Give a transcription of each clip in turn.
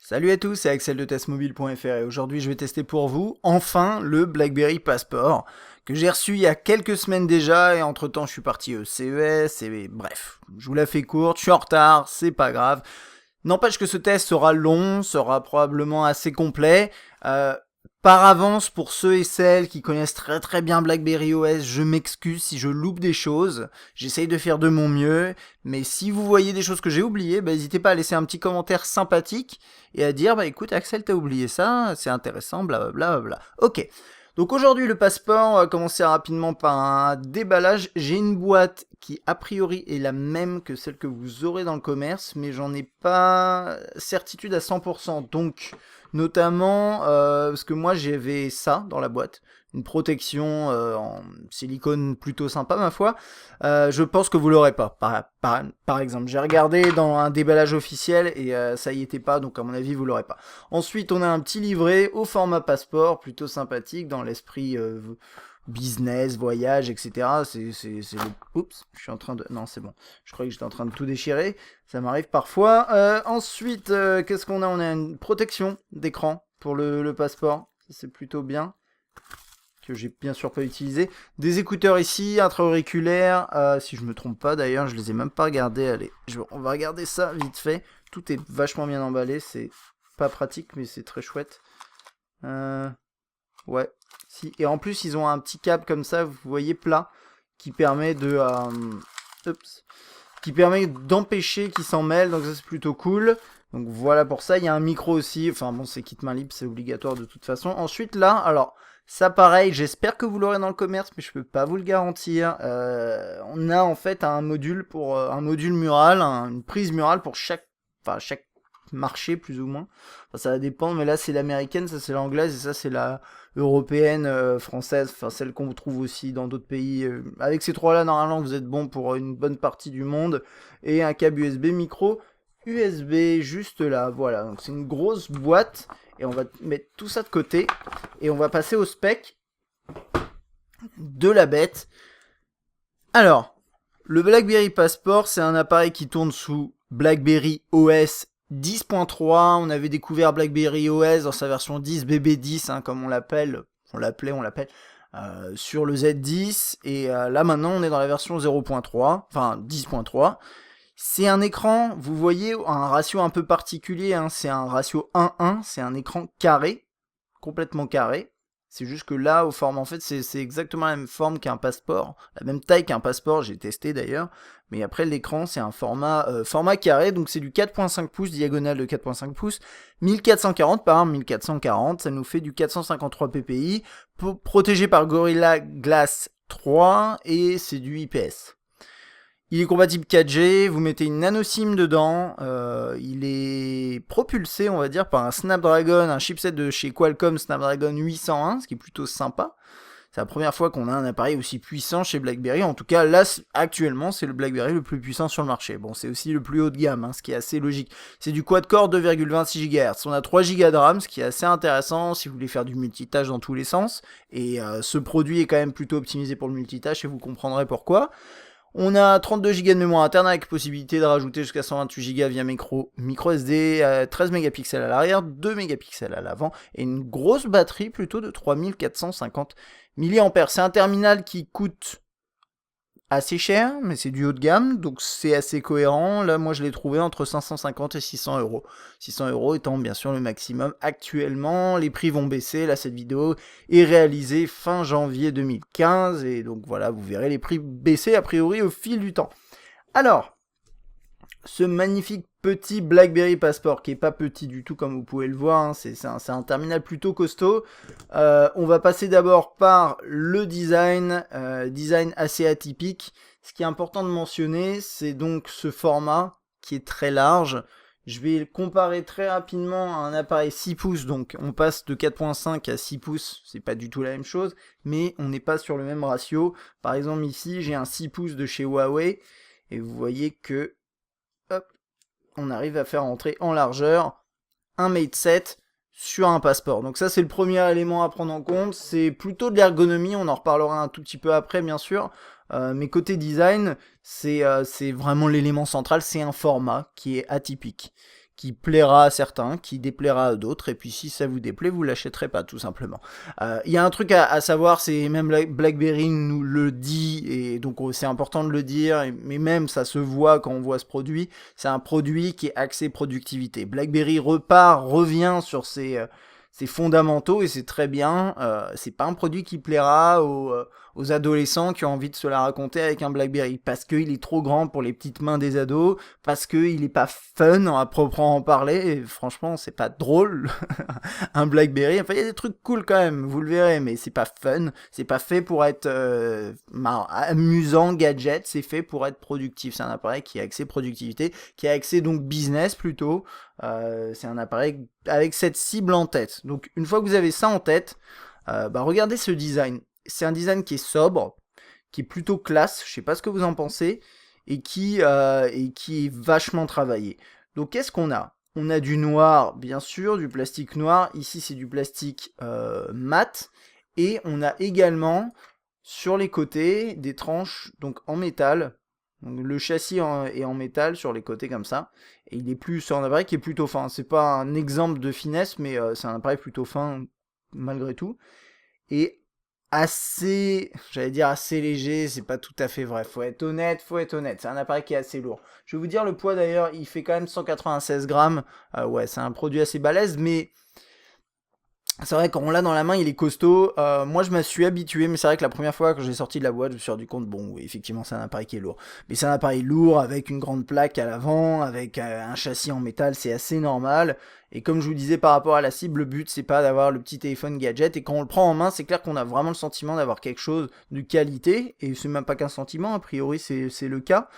Salut à tous, c'est Axel de testmobile.fr et aujourd'hui je vais tester pour vous, enfin, le BlackBerry Passport que j'ai reçu il y a quelques semaines déjà et entre temps je suis parti au CES et bref, je vous la fais courte, je suis en retard, c'est pas grave. N'empêche que ce test sera long, sera probablement assez complet. Par avance, pour ceux et celles qui connaissent très bien BlackBerry OS, je m'excuse si je loupe des choses. J'essaye de faire de mon mieux, mais si vous voyez des choses que j'ai oubliées, n'hésitez pas à laisser un petit commentaire sympathique et à dire écoute Axel, t'as oublié ça, c'est intéressant, blablabla. Ok. Donc aujourd'hui le passeport, on va commencer rapidement par un déballage. J'ai une boîte qui a priori est la même que celle que vous aurez dans le commerce, mais j'en ai pas certitude à 100%. Donc notamment parce que moi j'avais ça dans la boîte, une protection en silicone plutôt sympa ma foi. Je pense que vous l'aurez pas. Par exemple, j'ai regardé dans un déballage officiel et ça y était pas, donc à mon avis vous l'aurez pas. Ensuite, on a un petit livret au format passeport, plutôt sympathique dans l'esprit business, voyage, etc. C'est le... Oups, je suis en train de... Non, c'est bon. Je croyais que j'étais en train de tout déchirer. Ça m'arrive parfois. Ensuite, qu'est-ce qu'on a? On a une protection d'écran pour le passeport. C'est plutôt bien. Que j'ai bien sûr pas utilisé. Des écouteurs ici, intra-auriculaires. Si je me trompe pas d'ailleurs, je les ai même pas regardés. Allez, on va regarder ça vite fait. Tout est vachement bien emballé. C'est pas pratique, mais c'est très chouette. Ouais. Si. Et en plus, ils ont un petit câble comme ça, vous voyez, plat, qui permet de... qui permet d'empêcher qu'il s'en mêle, donc ça c'est plutôt cool. Donc voilà pour ça, il y a un micro aussi, enfin bon c'est kit main libre, c'est obligatoire de toute façon. Ensuite là, alors ça pareil, j'espère que vous l'aurez dans le commerce, mais je peux pas vous le garantir. On a en fait un module pour un module mural, une prise murale pour chaque marché plus ou moins. Enfin, ça va dépendre, mais là c'est l'américaine, ça c'est l'anglaise et ça c'est la européenne, française, enfin celle qu'on trouve aussi dans d'autres pays. Avec ces trois-là, normalement vous êtes bon pour une bonne partie du monde. Et un câble USB micro USB juste là, voilà. Donc c'est une grosse boîte et on va mettre tout ça de côté et on va passer au spec de la bête. Alors, le BlackBerry Passport, c'est un appareil qui tourne sous BlackBerry OS 10.3, on avait découvert BlackBerry OS dans sa version 10, BB10, hein, comme on l'appelle, sur le Z10, et là maintenant on est dans la version 0.3, enfin 10.3. C'est un écran, vous voyez, un ratio un peu particulier, hein, c'est un ratio 1:1, c'est un écran carré, complètement carré. C'est juste que là, au format, en fait, c'est exactement la même forme qu'un passeport, la même taille qu'un passeport, j'ai testé d'ailleurs. Mais après, l'écran, c'est un format carré, donc c'est du 4.5 pouces, diagonale de 4.5 pouces, 1440 par 1440, ça nous fait du 453 ppi, protégé par Gorilla Glass 3, et c'est du IPS. Il est compatible 4G, vous mettez une nano SIM dedans, il est propulsé on va dire par un Snapdragon, un chipset de chez Qualcomm Snapdragon 801, ce qui est plutôt sympa. C'est la première fois qu'on a un appareil aussi puissant chez BlackBerry, en tout cas là actuellement c'est le BlackBerry le plus puissant sur le marché. Bon c'est aussi le plus haut de gamme, hein, ce qui est assez logique. C'est du quad-core 2,26 GHz, on a 3 Go de RAM, ce qui est assez intéressant si vous voulez faire du multitâche dans tous les sens, et ce produit est quand même plutôt optimisé pour le multitâche et vous comprendrez pourquoi. On a 32 Go de mémoire interne avec possibilité de rajouter jusqu'à 128 Go via micro SD, 13 mégapixels à l'arrière, 2 mégapixels à l'avant et une grosse batterie plutôt de 3450 mAh. C'est un terminal qui coûte assez cher, mais c'est du haut de gamme, donc c'est assez cohérent. Là, moi, je l'ai trouvé entre 550 et 600 euros. 600 euros étant bien sûr le maximum actuellement. Les prix vont baisser. Là, cette vidéo est réalisée fin janvier 2015, et donc voilà, vous verrez les prix baisser a priori au fil du temps. Alors, ce magnifique petit BlackBerry Passport, qui est pas petit du tout comme vous pouvez le voir, hein, c'est un terminal plutôt costaud. On va passer d'abord par le design, design assez atypique. Ce qui est important de mentionner, c'est donc ce format qui est très large. Je vais le comparer très rapidement à un appareil 6 pouces, donc on passe de 4.5 à 6 pouces, c'est pas du tout la même chose, mais on n'est pas sur le même ratio. Par exemple ici, j'ai un 6 pouces de chez Huawei, et vous voyez que hop, on arrive à faire entrer en largeur un Mate 7 sur un passeport. Donc ça c'est le premier élément à prendre en compte, c'est plutôt de l'ergonomie, on en reparlera un tout petit peu après bien sûr, mais côté design, c'est vraiment l'élément central, c'est un format qui est atypique, qui plaira à certains, qui déplaira à d'autres, et puis si ça vous déplaît, vous l'achèterez pas, tout simplement. Il y a un truc à savoir, c'est même BlackBerry nous le dit, et donc c'est important de le dire, mais même ça se voit quand on voit ce produit, c'est un produit qui est axé productivité. BlackBerry revient sur ses fondamentaux, et c'est très bien. C'est pas un produit qui plaira aux adolescents qui ont envie de se la raconter avec un BlackBerry, parce qu'il est trop grand pour les petites mains des ados, parce qu'il est pas fun à proprement parler, et franchement c'est pas drôle un BlackBerry. Enfin il y a des trucs cool quand même, vous le verrez, mais c'est pas fun, c'est pas fait pour être amusant, gadget, c'est fait pour être productif. C'est un appareil qui est axé productivité, qui est axé donc business plutôt. C'est un appareil avec cette cible en tête. Donc une fois que vous avez ça en tête, regardez ce design. C'est un design qui est sobre, qui est plutôt classe, je sais pas ce que vous en pensez, et qui est vachement travaillé. Donc qu'est-ce qu'on a ? On a du noir, bien sûr, du plastique noir. Ici c'est du plastique mat, et on a également sur les côtés des tranches donc en métal. Donc le châssis est en métal sur les côtés comme ça, et c'est un appareil qui est plutôt fin. C'est pas un exemple de finesse, mais c'est un appareil plutôt fin malgré tout, et j'allais dire assez léger, c'est pas tout à fait vrai. Faut être honnête. C'est un appareil qui est assez lourd. Je vais vous dire le poids d'ailleurs, il fait quand même 196 grammes. Ouais, c'est un produit assez balèze, mais c'est vrai, quand on l'a dans la main, il est costaud. Moi, je me suis habitué, mais c'est vrai que la première fois que j'ai sorti de la boîte, je me suis rendu compte, bon, oui, effectivement, c'est un appareil qui est lourd. Mais c'est un appareil lourd, avec une grande plaque à l'avant, avec un châssis en métal, c'est assez normal. Et comme je vous disais par rapport à la cible, le but, c'est pas d'avoir le petit téléphone gadget. Et quand on le prend en main, c'est clair qu'on a vraiment le sentiment d'avoir quelque chose de qualité. Et c'est même pas qu'un sentiment, a priori, c'est le cas.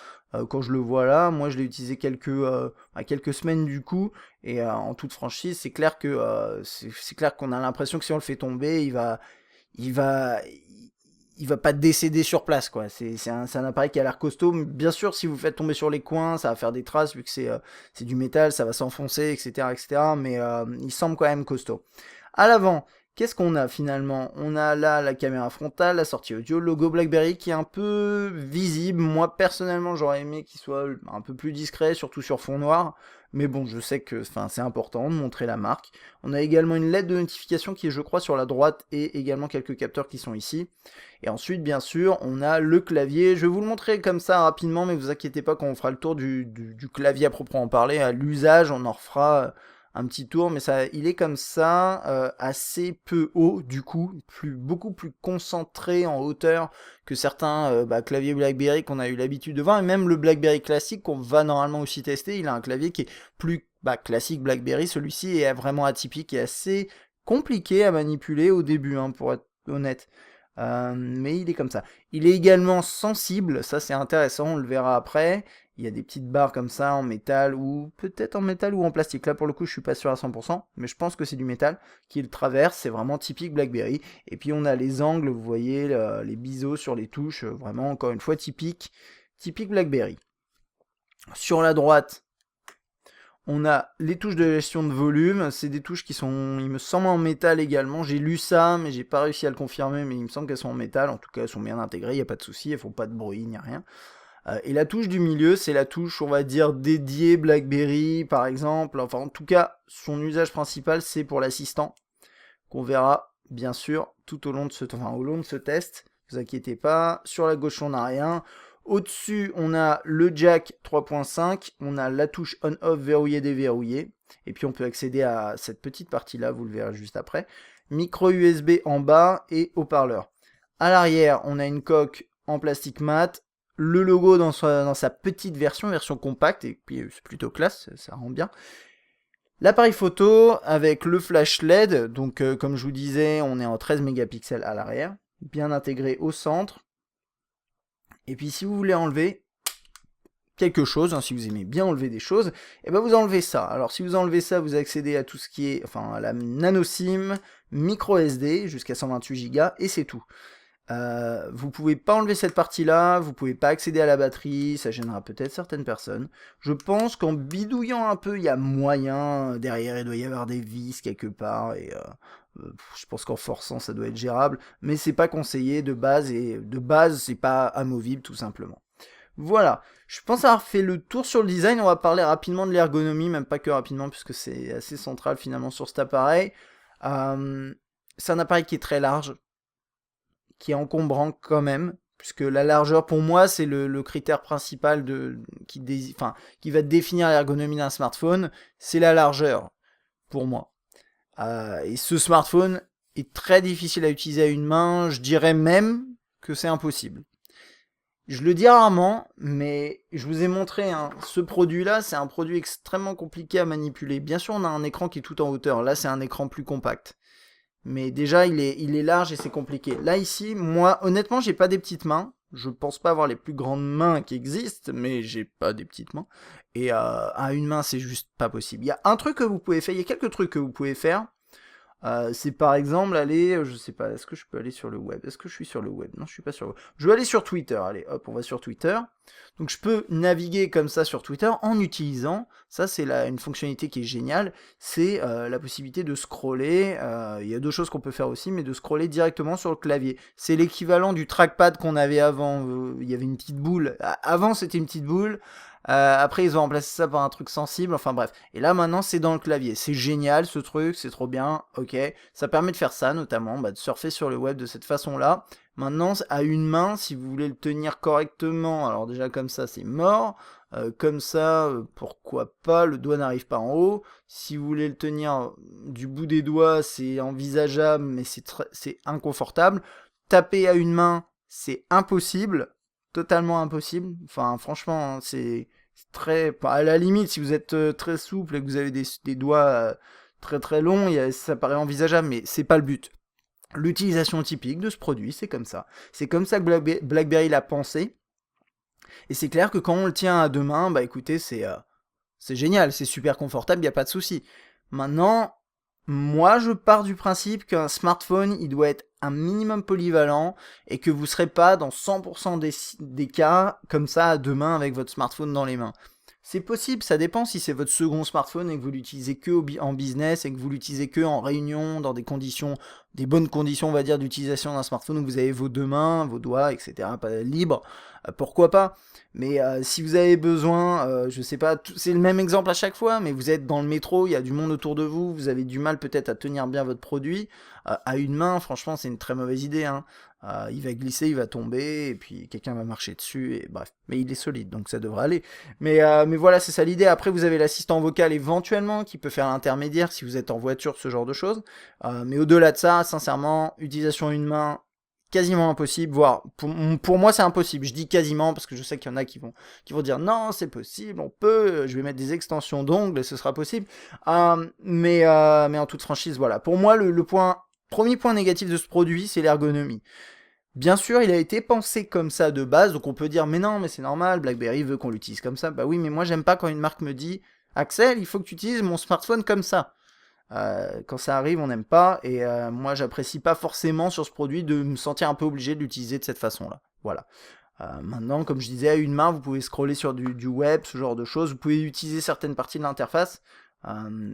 Quand je le vois là, moi je l'ai utilisé quelques semaines du coup, et en toute franchise, c'est clair que c'est clair qu'on a l'impression que si on le fait tomber, il va, il va pas décéder sur place, quoi. C'est un appareil qui a l'air costaud. Bien sûr, si vous le faites tomber sur les coins, ça va faire des traces vu que c'est du métal, ça va s'enfoncer, etc., etc. Mais il semble quand même costaud. À l'avant, qu'est-ce qu'on a finalement ? On a là la caméra frontale, la sortie audio, le logo BlackBerry qui est un peu visible. Moi personnellement j'aurais aimé qu'il soit un peu plus discret, surtout sur fond noir. Mais bon, je sais que c'est important de montrer la marque. On a également une lettre de notification qui est je crois sur la droite, et également quelques capteurs qui sont ici. Et ensuite bien sûr on a le clavier. Je vais vous le montrer comme ça rapidement, mais vous inquiétez pas, quand on fera le tour du clavier à proprement parler, à l'usage, on en refera un petit tour, mais il est comme ça, assez peu haut du coup, beaucoup plus concentré en hauteur que certains claviers BlackBerry qu'on a eu l'habitude de voir, et même le BlackBerry classique qu'on va normalement aussi tester, il a un clavier qui est plus classique BlackBerry. Celui-ci est vraiment atypique et assez compliqué à manipuler au début, pour être honnête. Mais il est comme ça. Il est également sensible, ça c'est intéressant, on le verra après. Il y a des petites barres comme ça en métal, ou peut-être en métal ou en plastique. Là pour le coup je suis pas sûr à 100%, mais je pense que c'est du métal qui le traverse, c'est vraiment typique BlackBerry. Et puis on a les angles, vous voyez, les biseaux sur les touches, vraiment encore une fois typique BlackBerry. Sur la droite, on a les touches de gestion de volume, c'est des touches qui sont, il me semble, en métal également. J'ai lu ça, mais j'ai pas réussi à le confirmer, mais il me semble qu'elles sont en métal. En tout cas, elles sont bien intégrées, il n'y a pas de souci, elles font pas de bruit, il n'y a rien. Et la touche du milieu, c'est la touche, on va dire, dédiée BlackBerry, par exemple. Enfin, en tout cas, son usage principal, c'est pour l'assistant, qu'on verra, bien sûr, tout au long de ce test. Ne vous inquiétez pas. Sur la gauche, on n'a rien. Au-dessus, on a le jack 3.5, on a la touche on-off verrouillé déverrouillé, et puis on peut accéder à cette petite partie-là, vous le verrez juste après. Micro USB en bas et haut-parleur. À l'arrière, on a une coque en plastique mat, le logo dans sa petite version compacte, et puis c'est plutôt classe, ça rend bien. L'appareil photo avec le flash LED, donc comme je vous disais, on est en 13 mégapixels à l'arrière, bien intégré au centre. Et puis si vous voulez enlever quelque chose, si vous aimez bien enlever des choses, et ben vous enlevez ça. Alors si vous enlevez ça, vous accédez à tout ce qui est, à la nano SIM, micro SD jusqu'à 128 Go, et c'est tout. Vous pouvez pas enlever cette partie-là, vous pouvez pas accéder à la batterie, ça gênera peut-être certaines personnes. Je pense qu'en bidouillant un peu, il y a moyen, derrière il doit y avoir des vis quelque part, et je pense qu'en forçant ça doit être gérable, mais c'est pas conseillé de base, et de base c'est pas amovible tout simplement. Voilà, je pense avoir fait le tour sur le design. On va parler rapidement de l'ergonomie, même pas que rapidement, puisque c'est assez central finalement sur cet appareil. C'est un appareil qui est très large, qui est encombrant quand même, puisque la largeur pour moi c'est le critère principal qui va définir l'ergonomie d'un smartphone, c'est la largeur pour moi. Et ce smartphone est très difficile à utiliser à une main, je dirais même que c'est impossible. Je le dis rarement, mais je vous ai montré, hein, ce produit-là, c'est un produit extrêmement compliqué à manipuler. Bien sûr, on a un écran qui est tout en hauteur. Là, c'est un écran plus compact. Mais déjà, il est large et c'est compliqué. Là, ici, moi, honnêtement, j'ai pas des petites mains. Je pense pas avoir les plus grandes mains qui existent, mais j'ai pas des petites mains. Et à une main, c'est juste pas possible. Il y a un truc que vous pouvez faire, il y a quelques trucs que vous pouvez faire. C'est par exemple aller, je sais pas, est-ce que je peux aller sur le web? Est-ce que je suis sur le web? Non, je suis pas sur le web. Je vais aller sur Twitter, allez, hop, on va sur Twitter. Donc je peux naviguer comme ça sur Twitter en utilisant, ça c'est une fonctionnalité qui est géniale, c'est la possibilité de scroller, il y a deux choses qu'on peut faire aussi, mais de scroller directement sur le clavier. C'est l'équivalent du trackpad qu'on avait avant, il y avait une petite boule, avant c'était une petite boule, après ils ont remplacé ça par un truc sensible, enfin bref. Et là maintenant c'est dans le clavier. C'est génial ce truc, c'est trop bien, ok. Ça permet de faire ça notamment, de surfer sur le web de cette façon-là. Maintenant à une main, si vous voulez le tenir correctement, alors déjà comme ça c'est mort. Comme ça, pourquoi pas, le doigt n'arrive pas en haut. Si vous voulez le tenir du bout des doigts, c'est envisageable, mais c'est inconfortable. Taper à une main, c'est impossible, totalement impossible. Enfin, franchement, hein, c'est très... À la limite, si vous êtes très souple et que vous avez des doigts très très longs, ça paraît envisageable, mais c'est pas le but. L'utilisation typique de ce produit, c'est comme ça. C'est comme ça que BlackBerry l'a pensé. Et c'est clair que quand on le tient à deux mains, bah écoutez, c'est génial, c'est super confortable, il n'y a pas de souci. Maintenant, moi je pars du principe qu'un smartphone, il doit être un minimum polyvalent et que vous ne serez pas dans 100% des cas comme ça à deux mains avec votre smartphone dans les mains. C'est possible, ça dépend si c'est votre second smartphone et que vous l'utilisez que en business et que vous l'utilisez que en réunion, dans des conditions, des bonnes conditions on va dire d'utilisation d'un smartphone où vous avez vos deux mains, vos doigts, etc. pas libre, pourquoi pas. Mais si vous avez besoin, je sais pas, c'est le même exemple à chaque fois, mais vous êtes dans le métro, il y a du monde autour de vous, vous avez du mal peut-être à tenir bien votre produit, à une main, franchement c'est une très mauvaise idée, hein. Il va glisser, il va tomber, et puis quelqu'un va marcher dessus, et bref. Mais il est solide, donc ça devrait aller. Mais voilà, c'est ça l'idée. Après, vous avez l'assistant vocal éventuellement, qui peut faire l'intermédiaire si vous êtes en voiture, ce genre de choses. Mais au-delà de ça, sincèrement, utilisation une main, quasiment impossible, voire pour moi c'est impossible. Je dis quasiment parce que je sais qu'il y en a qui vont dire non, c'est possible, on peut, je vais mettre des extensions d'ongles et ce sera possible. Mais en toute franchise, voilà. Pour moi, premier point négatif de ce produit, c'est l'ergonomie. Bien sûr, il a été pensé comme ça de base, donc on peut dire mais non, mais c'est normal, BlackBerry veut qu'on l'utilise comme ça. Bah oui, mais moi j'aime pas quand une marque me dit Axel, il faut que tu utilises mon smartphone comme ça. Quand ça arrive, on n'aime pas, et moi j'apprécie pas forcément sur ce produit de me sentir un peu obligé de l'utiliser de cette façon-là. Voilà. Maintenant, comme je disais, à une main, vous pouvez scroller sur du web, ce genre de choses. Vous pouvez utiliser certaines parties de l'interface.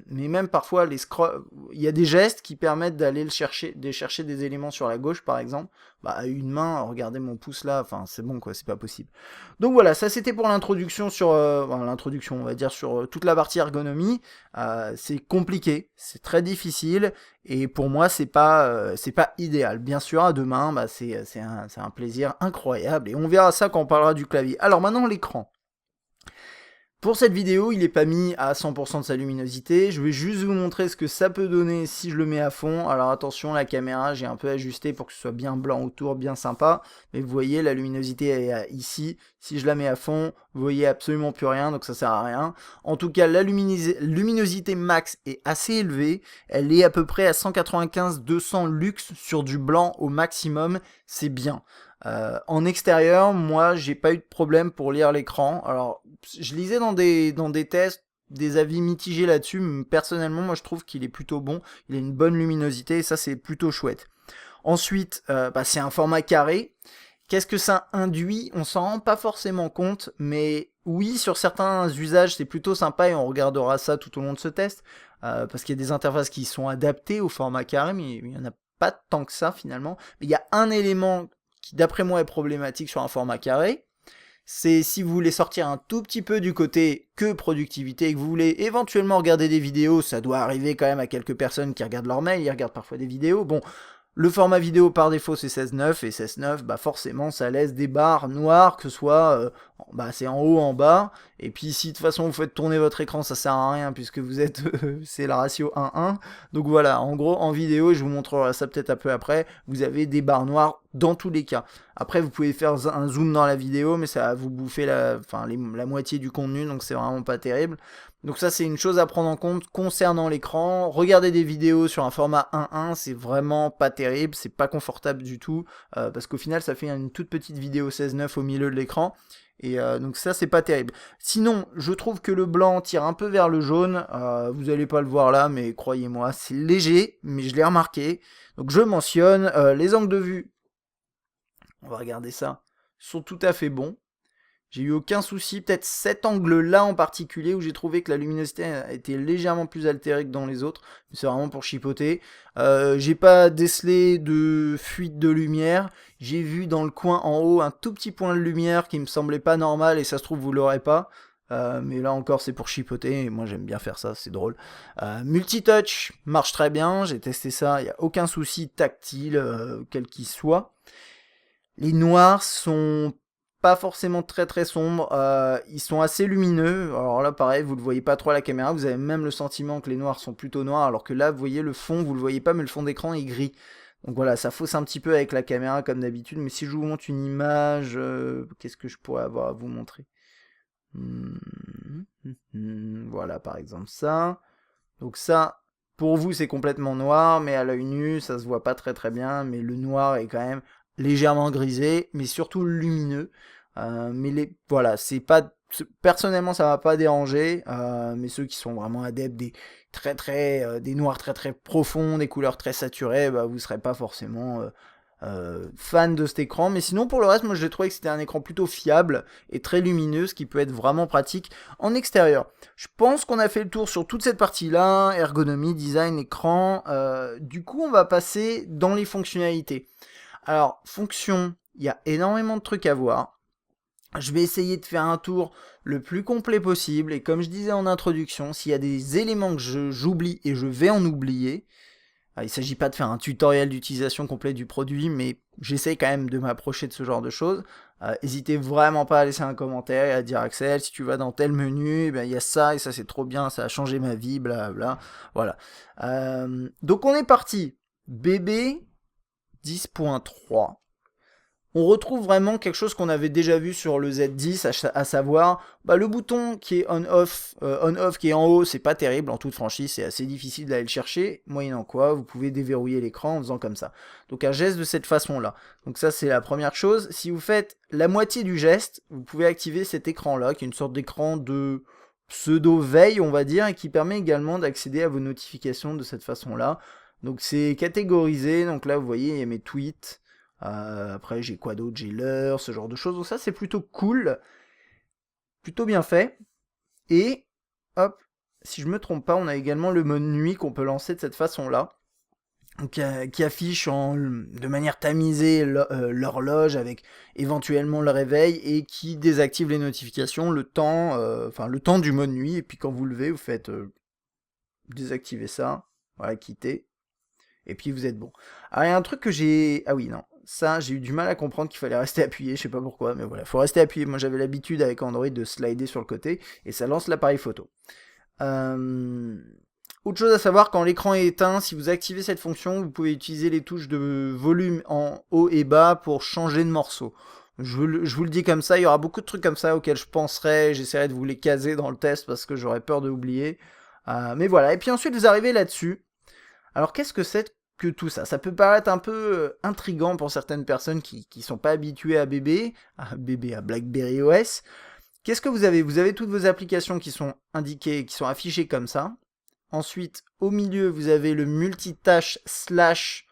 Mais même parfois, il y a des gestes qui permettent d'aller chercher des éléments sur la gauche, par exemple. Bah, à une main, regardez mon pouce là, enfin, c'est bon, quoi, c'est pas possible. Donc voilà, ça c'était pour l'introduction l'introduction, on va dire, sur toute la partie ergonomie. C'est compliqué, c'est très difficile, et pour moi, c'est pas idéal. Bien sûr, à deux mains, bah, c'est un plaisir incroyable, et on verra ça quand on parlera du clavier. Alors maintenant, l'écran. Pour cette vidéo, il n'est pas mis à 100% de sa luminosité, je vais juste vous montrer ce que ça peut donner si je le mets à fond. Alors attention, la caméra, j'ai un peu ajusté pour que ce soit bien blanc autour, bien sympa, mais vous voyez, la luminosité est ici. Si je la mets à fond, vous voyez absolument plus rien, donc ça sert à rien. En tout cas, la luminosité max est assez élevée, elle est à peu près à 195-200 lux sur du blanc au maximum, c'est bien. En extérieur, moi, j'ai pas eu de problème pour lire l'écran. Alors, je lisais dans des tests des avis mitigés là-dessus, mais personnellement, moi, je trouve qu'il est plutôt bon. Il a une bonne luminosité et ça, c'est plutôt chouette. Ensuite, c'est un format carré. Qu'est-ce que ça induit? On s'en rend pas forcément compte, mais oui, sur certains usages, c'est plutôt sympa et on regardera ça tout au long de ce test, parce qu'il y a des interfaces qui sont adaptées au format carré, mais il y en a pas tant que ça finalement. Mais il y a un élément qui d'après moi est problématique sur un format carré, c'est si vous voulez sortir un tout petit peu du côté que productivité et que vous voulez éventuellement regarder des vidéos, ça doit arriver quand même à quelques personnes qui regardent leur mail, ils regardent parfois des vidéos. Bon, le format vidéo par défaut c'est 16:9 et 16:9 bah forcément ça laisse des barres noires que ce soit bah c'est en haut en bas et puis si de toute façon vous faites tourner votre écran ça sert à rien puisque vous êtes c'est la ratio 1:1 donc voilà en gros en vidéo je vous montrerai ça peut-être un peu après vous avez des barres noires dans tous les cas après vous pouvez faire un zoom dans la vidéo mais ça va vous bouffer la moitié du contenu donc c'est vraiment pas terrible. Donc ça c'est une chose à prendre en compte concernant l'écran. Regarder des vidéos sur un format 1:1 c'est vraiment pas terrible, c'est pas confortable du tout parce qu'au final ça fait une toute petite vidéo 16:9 au milieu de l'écran et donc ça c'est pas terrible. Sinon je trouve que le blanc tire un peu vers le jaune, vous allez pas le voir là mais croyez-moi c'est léger mais je l'ai remarqué. Donc je mentionne les angles de vue, on va regarder ça, sont tout à fait bons. J'ai eu aucun souci, peut-être cet angle-là en particulier où j'ai trouvé que la luminosité était légèrement plus altérée que dans les autres, mais c'est vraiment pour chipoter. J'ai pas décelé de fuite de lumière, j'ai vu dans le coin en haut un tout petit point de lumière qui me semblait pas normal et ça se trouve vous l'aurez pas. Mais là encore c'est pour chipoter et moi j'aime bien faire ça, c'est drôle. Multitouch marche très bien, j'ai testé ça, il n'y a aucun souci tactile, quel qu'il soit. Les noirs sont pas forcément très très sombres, ils sont assez lumineux, alors là pareil vous le voyez pas trop à la caméra, vous avez même le sentiment que les noirs sont plutôt noirs, alors que là vous voyez le fond, vous le voyez pas mais le fond d'écran est gris. Donc voilà, ça fausse un petit peu avec la caméra comme d'habitude, mais si je vous montre une image, qu'est-ce que je pourrais avoir à vous montrer Voilà par exemple ça. Donc ça, pour vous c'est complètement noir, mais à l'œil nu ça se voit pas très très bien, mais le noir est quand même légèrement grisé, mais surtout lumineux. Voilà, c'est pas personnellement ça va pas déranger, mais ceux qui sont vraiment adeptes des noirs très très profonds, des couleurs très saturées, bah, vous serez pas forcément fan de cet écran. Mais sinon pour le reste, moi je trouvais que c'était un écran plutôt fiable et très lumineux, ce qui peut être vraiment pratique en extérieur. Je pense qu'on a fait le tour sur toute cette partie-là, ergonomie, design, écran. Du coup, on va passer dans les fonctionnalités. Alors, fonction, il y a énormément de trucs à voir. Je vais essayer de faire un tour le plus complet possible. Et comme je disais en introduction, s'il y a des éléments que j'oublie et je vais en oublier, il ne s'agit pas de faire un tutoriel d'utilisation complet du produit, mais j'essaie quand même de m'approcher de ce genre de choses. N'hésitez vraiment pas à laisser un commentaire et à dire Axel, si tu vas dans tel menu, il y a ça et ça c'est trop bien, ça a changé ma vie, blablabla. Voilà. Donc on est parti. BB 10.3. On retrouve vraiment quelque chose qu'on avait déjà vu sur le Z10, à savoir le bouton qui est on-off qui est en haut, c'est pas terrible, en toute franchise, c'est assez difficile d'aller le chercher, moyennant quoi, vous pouvez déverrouiller l'écran en faisant comme ça. Donc un geste de cette façon-là. Donc ça c'est la première chose. Si vous faites la moitié du geste, vous pouvez activer cet écran-là, qui est une sorte d'écran de pseudo-veille, on va dire, et qui permet également d'accéder à vos notifications de cette façon-là. Donc c'est catégorisé, donc là vous voyez, il y a mes tweets. Après j'ai quoi d'autre, j'ai l'heure, ce genre de choses, donc ça c'est plutôt cool, plutôt bien fait. Et hop, si je me trompe pas, on a également le mode nuit qu'on peut lancer de cette façon là, qui affiche de manière tamisée l'horloge avec éventuellement le réveil et qui désactive les notifications le temps du mode nuit, et puis quand vous levez vous faites désactiver ça, voilà, quitter, et puis vous êtes bon. Alors il y a un truc que ça, j'ai eu du mal à comprendre qu'il fallait rester appuyé, je sais pas pourquoi, mais voilà, faut rester appuyé. Moi j'avais l'habitude avec Android de slider sur le côté, et ça lance l'appareil photo. Autre chose à savoir, quand l'écran est éteint, si vous activez cette fonction, vous pouvez utiliser les touches de volume en haut et bas pour changer de morceau. Je vous le dis comme ça, il y aura beaucoup de trucs comme ça auxquels je penserai, j'essaierai de vous les caser dans le test parce que j'aurais peur de oublier. Mais voilà, et puis ensuite vous arrivez là-dessus. Alors qu'est-ce que c'est que tout ça? Ça peut paraître un peu intriguant pour certaines personnes qui sont pas habituées à à BlackBerry OS. Qu'est-ce que vous avez? Vous avez toutes vos applications qui sont indiquées, qui sont affichées comme ça. Ensuite, au milieu, vous avez le multitâche /.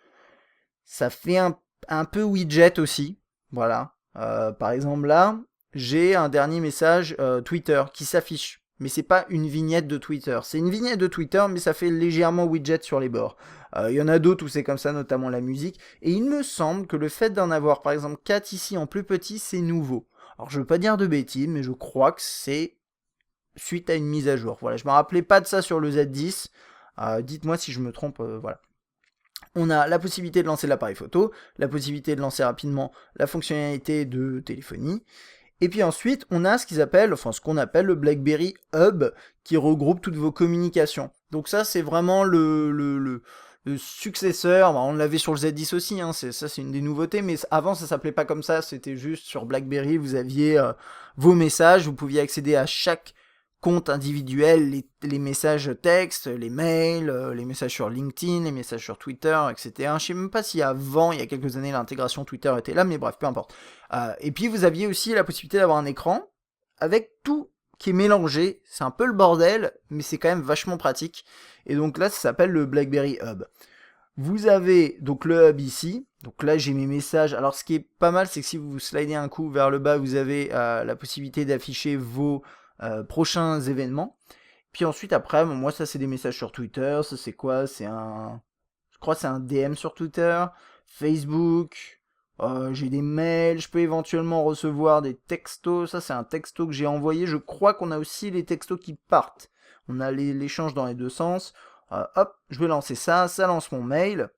Ça fait un peu widget aussi. Voilà. Par exemple là, j'ai un dernier message Twitter qui s'affiche. Mais c'est pas une vignette de Twitter. C'est une vignette de Twitter, mais ça fait légèrement widget sur les bords. Il y en a d'autres où c'est comme ça, notamment la musique. Et il me semble que le fait d'en avoir, par exemple, 4 ici en plus petit, c'est nouveau. Alors je veux pas dire de bêtises, mais je crois que c'est suite à une mise à jour. Voilà, je me rappelais pas de ça sur le Z10. Dites-moi si je me trompe, voilà. On a la possibilité de lancer l'appareil photo, la possibilité de lancer rapidement la fonctionnalité de téléphonie, et puis ensuite on a ce qu'on appelle le BlackBerry Hub, qui regroupe toutes vos communications. Donc ça c'est vraiment le successeur, on l'avait sur le Z10 aussi, ça c'est une des nouveautés, mais avant ça s'appelait pas comme ça, c'était juste sur BlackBerry, vous aviez vos messages, vous pouviez accéder à chaque compte individuel, les messages textes, les mails, les messages sur LinkedIn, les messages sur Twitter, etc. Je sais même pas si avant, il y a quelques années, l'intégration Twitter était là, mais bref, peu importe. Et puis vous aviez aussi la possibilité d'avoir un écran avec tout qui est mélangé. C'est un peu le bordel, mais c'est quand même vachement pratique. Et donc là, ça s'appelle le BlackBerry Hub. Vous avez donc le hub ici. Donc là, j'ai mes messages. Alors, ce qui est pas mal, c'est que si vous slidez un coup vers le bas, vous avez la possibilité d'afficher vos prochains événements. Puis ensuite, après, moi, ça, c'est des messages sur Twitter. Ça, c'est quoi? Je crois que c'est un DM sur Twitter. Facebook. J'ai des mails. Je peux éventuellement recevoir des textos. Ça, c'est un texto que j'ai envoyé. Je crois qu'on a aussi les textos qui partent. On a l'échange dans les deux sens. Hop, je vais lancer ça lance mon mail.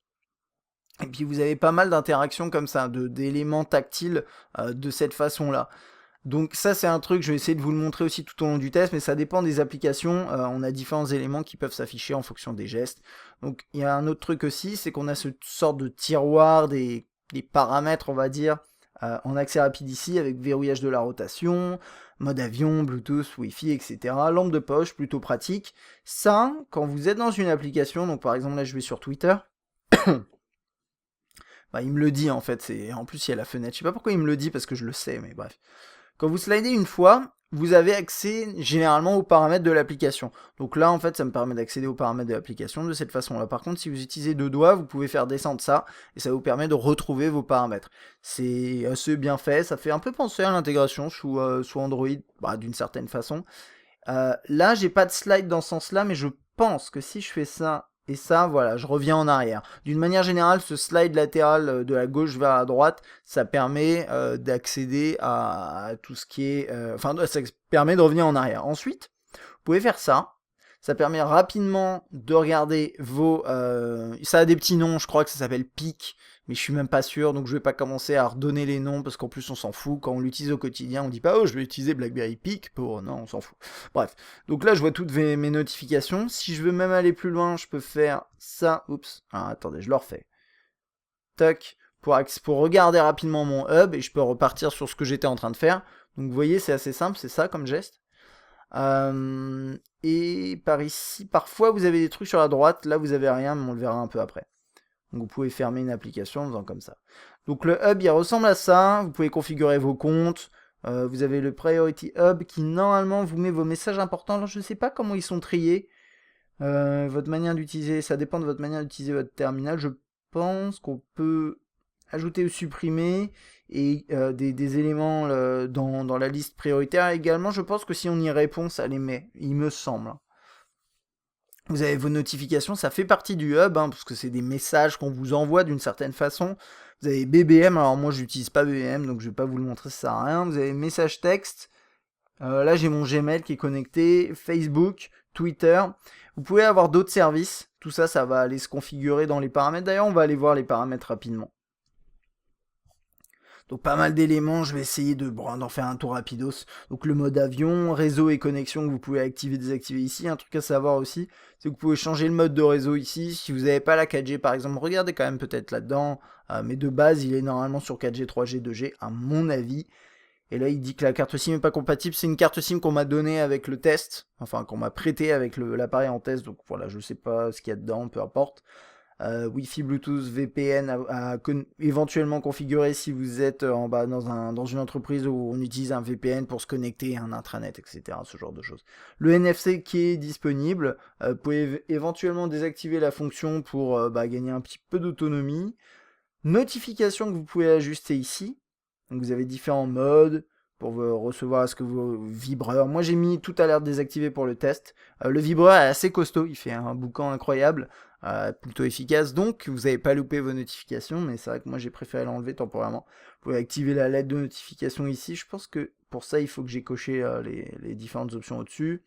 Et puis vous avez pas mal d'interactions comme ça, d'éléments tactiles de cette façon-là. Donc ça c'est un truc, je vais essayer de vous le montrer aussi tout au long du test, mais ça dépend des applications, on a différents éléments qui peuvent s'afficher en fonction des gestes. Donc il y a un autre truc aussi, c'est qu'on a cette sorte de tiroir des paramètres, on va dire, en accès rapide ici, avec verrouillage de la rotation, mode avion, Bluetooth, Wi-Fi, etc. Lampe de poche, plutôt pratique. Ça, quand vous êtes dans une application, donc par exemple là je vais sur Twitter, il me le dit en fait, en plus il y a la fenêtre, je sais pas pourquoi il me le dit parce que je le sais, mais bref. Quand vous slidez une fois, vous avez accès généralement aux paramètres de l'application. Donc là, en fait, ça me permet d'accéder aux paramètres de l'application de cette façon-là. Par contre, si vous utilisez deux doigts, vous pouvez faire descendre ça, et ça vous permet de retrouver vos paramètres. C'est assez bien fait, ça fait un peu penser à l'intégration sous Android, d'une certaine façon. Là, j'ai pas de slide dans ce sens-là, mais je pense que si je fais ça et ça, voilà, je reviens en arrière. D'une manière générale, ce slide latéral de la gauche vers la droite, ça permet d'accéder à tout ce qui est... ça permet de revenir en arrière. Ensuite, vous pouvez faire ça. Ça permet rapidement de regarder vos... ça a des petits noms, je crois que ça s'appelle pic, mais je suis même pas sûr, donc je vais pas commencer à redonner les noms, parce qu'en plus on s'en fout. Quand on l'utilise au quotidien, on dit pas « Oh, je vais utiliser BlackBerry Peak pour... » Non, on s'en fout. Bref, donc là je vois toutes mes notifications. Si je veux même aller plus loin, je peux faire ça. Oups, attendez, je le refais. Tac, pour regarder rapidement mon hub, et je peux repartir sur ce que j'étais en train de faire. Donc vous voyez, c'est assez simple, c'est ça comme geste. Et par ici, parfois vous avez des trucs sur la droite, là vous avez rien, mais on le verra un peu après. Donc vous pouvez fermer une application en faisant comme ça. Donc le hub il ressemble à ça, vous pouvez configurer vos comptes, vous avez le Priority Hub qui normalement vous met vos messages importants. Alors je ne sais pas comment ils sont triés, votre manière d'utiliser, ça dépend de votre manière d'utiliser votre terminal. Je pense qu'on peut ajouter ou supprimer et des éléments dans la liste prioritaire. Également, je pense que si on y répond, ça les met, il me semble. Vous avez vos notifications, ça fait partie du hub, parce que c'est des messages qu'on vous envoie d'une certaine façon. Vous avez BBM, alors moi j'utilise pas BBM, donc je vais pas vous le montrer, ça sert à rien. Vous avez message texte, là j'ai mon Gmail qui est connecté, Facebook, Twitter. Vous pouvez avoir d'autres services, tout ça, ça va aller se configurer dans les paramètres. D'ailleurs, on va aller voir les paramètres rapidement. Donc pas mal d'éléments, je vais essayer d'en faire un tour rapidos. Donc le mode avion, réseau et connexion que vous pouvez activer et désactiver ici. Un truc à savoir aussi, c'est que vous pouvez changer le mode de réseau ici. Si vous n'avez pas la 4G par exemple, regardez quand même peut-être là-dedans. Mais de base, il est normalement sur 4G, 3G, 2G à mon avis. Et là, il dit que la carte SIM n'est pas compatible. C'est une carte SIM qu'on m'a donnée avec le test. Enfin, qu'on m'a prêté avec l'appareil en test. Donc voilà, je sais pas ce qu'il y a dedans, peu importe. Wi-Fi, Bluetooth, VPN à éventuellement configurer si vous êtes dans une entreprise où on utilise un VPN pour se connecter à un intranet, etc. Ce genre de choses. Le NFC qui est disponible, vous pouvez éventuellement désactiver la fonction pour gagner un petit peu d'autonomie. Notification que vous pouvez ajuster ici. Donc vous avez différents modes pour recevoir vos vibreurs. Moi j'ai mis tout alerte désactivé pour le test. Le vibreur est assez costaud, il fait un boucan incroyable. plutôt efficace. Donc, vous n'avez pas loupé vos notifications, mais c'est vrai que moi, j'ai préféré l'enlever temporairement. Vous pouvez activer la lettre de notification ici. Je pense que pour ça, il faut que j'ai coché les différentes options au-dessus.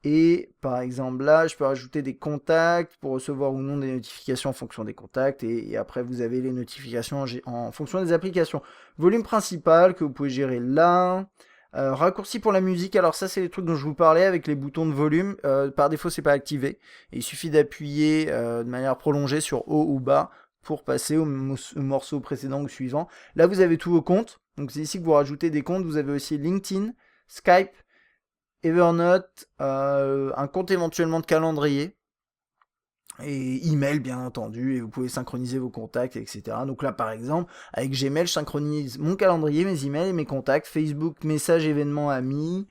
Et par exemple là, je peux rajouter des contacts pour recevoir ou non des notifications en fonction des contacts. Et après, vous avez les notifications en fonction des applications. Volume principal que vous pouvez gérer là. Raccourci pour la musique. Alors ça, c'est les trucs dont je vous parlais avec les boutons de volume. Par défaut, c'est pas activé. Et il suffit d'appuyer de manière prolongée sur haut ou bas pour passer au morceau précédent ou suivant. Là, vous avez tous vos comptes. Donc c'est ici que vous rajoutez des comptes. Vous avez aussi LinkedIn, Skype, Evernote, un compte éventuellement de calendrier, et email bien entendu, et vous pouvez synchroniser vos contacts, etc. Donc là par exemple, avec Gmail, je synchronise mon calendrier, mes emails et mes contacts, Facebook, messages, événements, amis,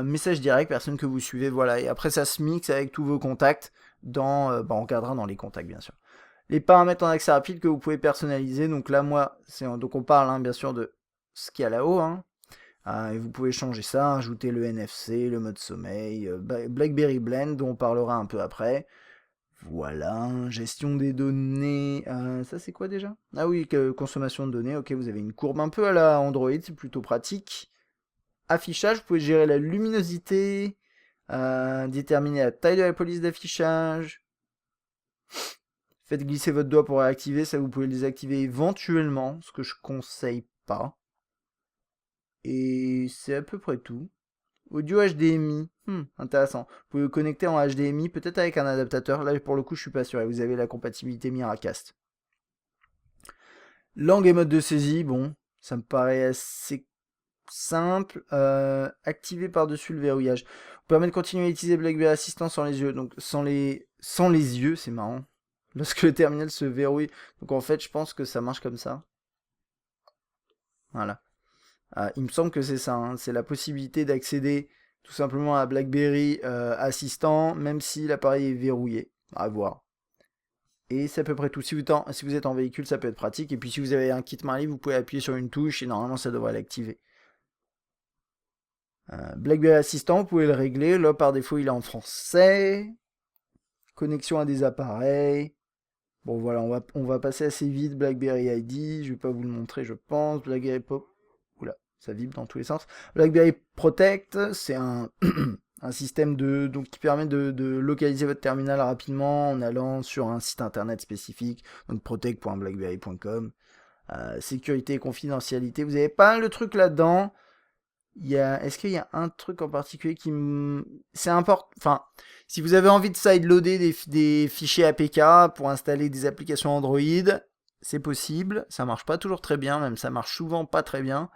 messages directs, personnes que vous suivez, voilà, et après ça se mixe avec tous vos contacts, on regardera dans les contacts bien sûr. Les paramètres en accès rapide que vous pouvez personnaliser, donc là moi, donc on parle bien sûr de ce qu'il y a là-haut, et vous pouvez changer ça, ajouter le NFC, le mode sommeil, BlackBerry Blend dont on parlera un peu après. Voilà, gestion des données, ça c'est quoi déjà? Ah oui, consommation de données, ok, vous avez une courbe un peu à la Android, c'est plutôt pratique. Affichage, vous pouvez gérer la luminosité, déterminer la taille de la police d'affichage. Faites glisser votre doigt pour réactiver, ça vous pouvez le désactiver éventuellement, ce que je conseille pas. Et c'est à peu près tout. Audio HDMI, intéressant. Vous pouvez vous connecter en HDMI, peut-être avec un adaptateur. Là, pour le coup, je suis pas sûr. Et vous avez la compatibilité Miracast. Langue et mode de saisie, bon, ça me paraît assez simple. Activer par-dessus le verrouillage. Vous permet de continuer à utiliser BlackBerry Assistant sans les yeux. Donc, sans les yeux, c'est marrant. Lorsque le terminal se verrouille. Donc, en fait, je pense que ça marche comme ça. Voilà. Il me semble que c'est ça, c'est la possibilité d'accéder tout simplement à BlackBerry Assistant, même si l'appareil est verrouillé. À voir. Et c'est à peu près tout. Si vous êtes en véhicule, ça peut être pratique. Et puis si vous avez un kit main libre, vous pouvez appuyer sur une touche et normalement ça devrait l'activer. BlackBerry Assistant, vous pouvez le régler. Là, par défaut, il est en français. Connexion à des appareils. Bon, voilà, on va passer assez vite. BlackBerry ID, je vais pas vous le montrer, je pense. BlackBerry Pop. Oula, ça vibre dans tous les sens. BlackBerry Protect, c'est un, un système qui permet de localiser votre terminal rapidement en allant sur un site internet spécifique, donc protect.blackberry.com. Sécurité et confidentialité, vous avez pas mal de trucs là-dedans. Est-ce qu'il y a un truc en particulier c'est important, enfin, si vous avez envie de sideloader des fichiers APK pour installer des applications Android, c'est possible, ça marche pas toujours très bien, même ça marche souvent pas très bien,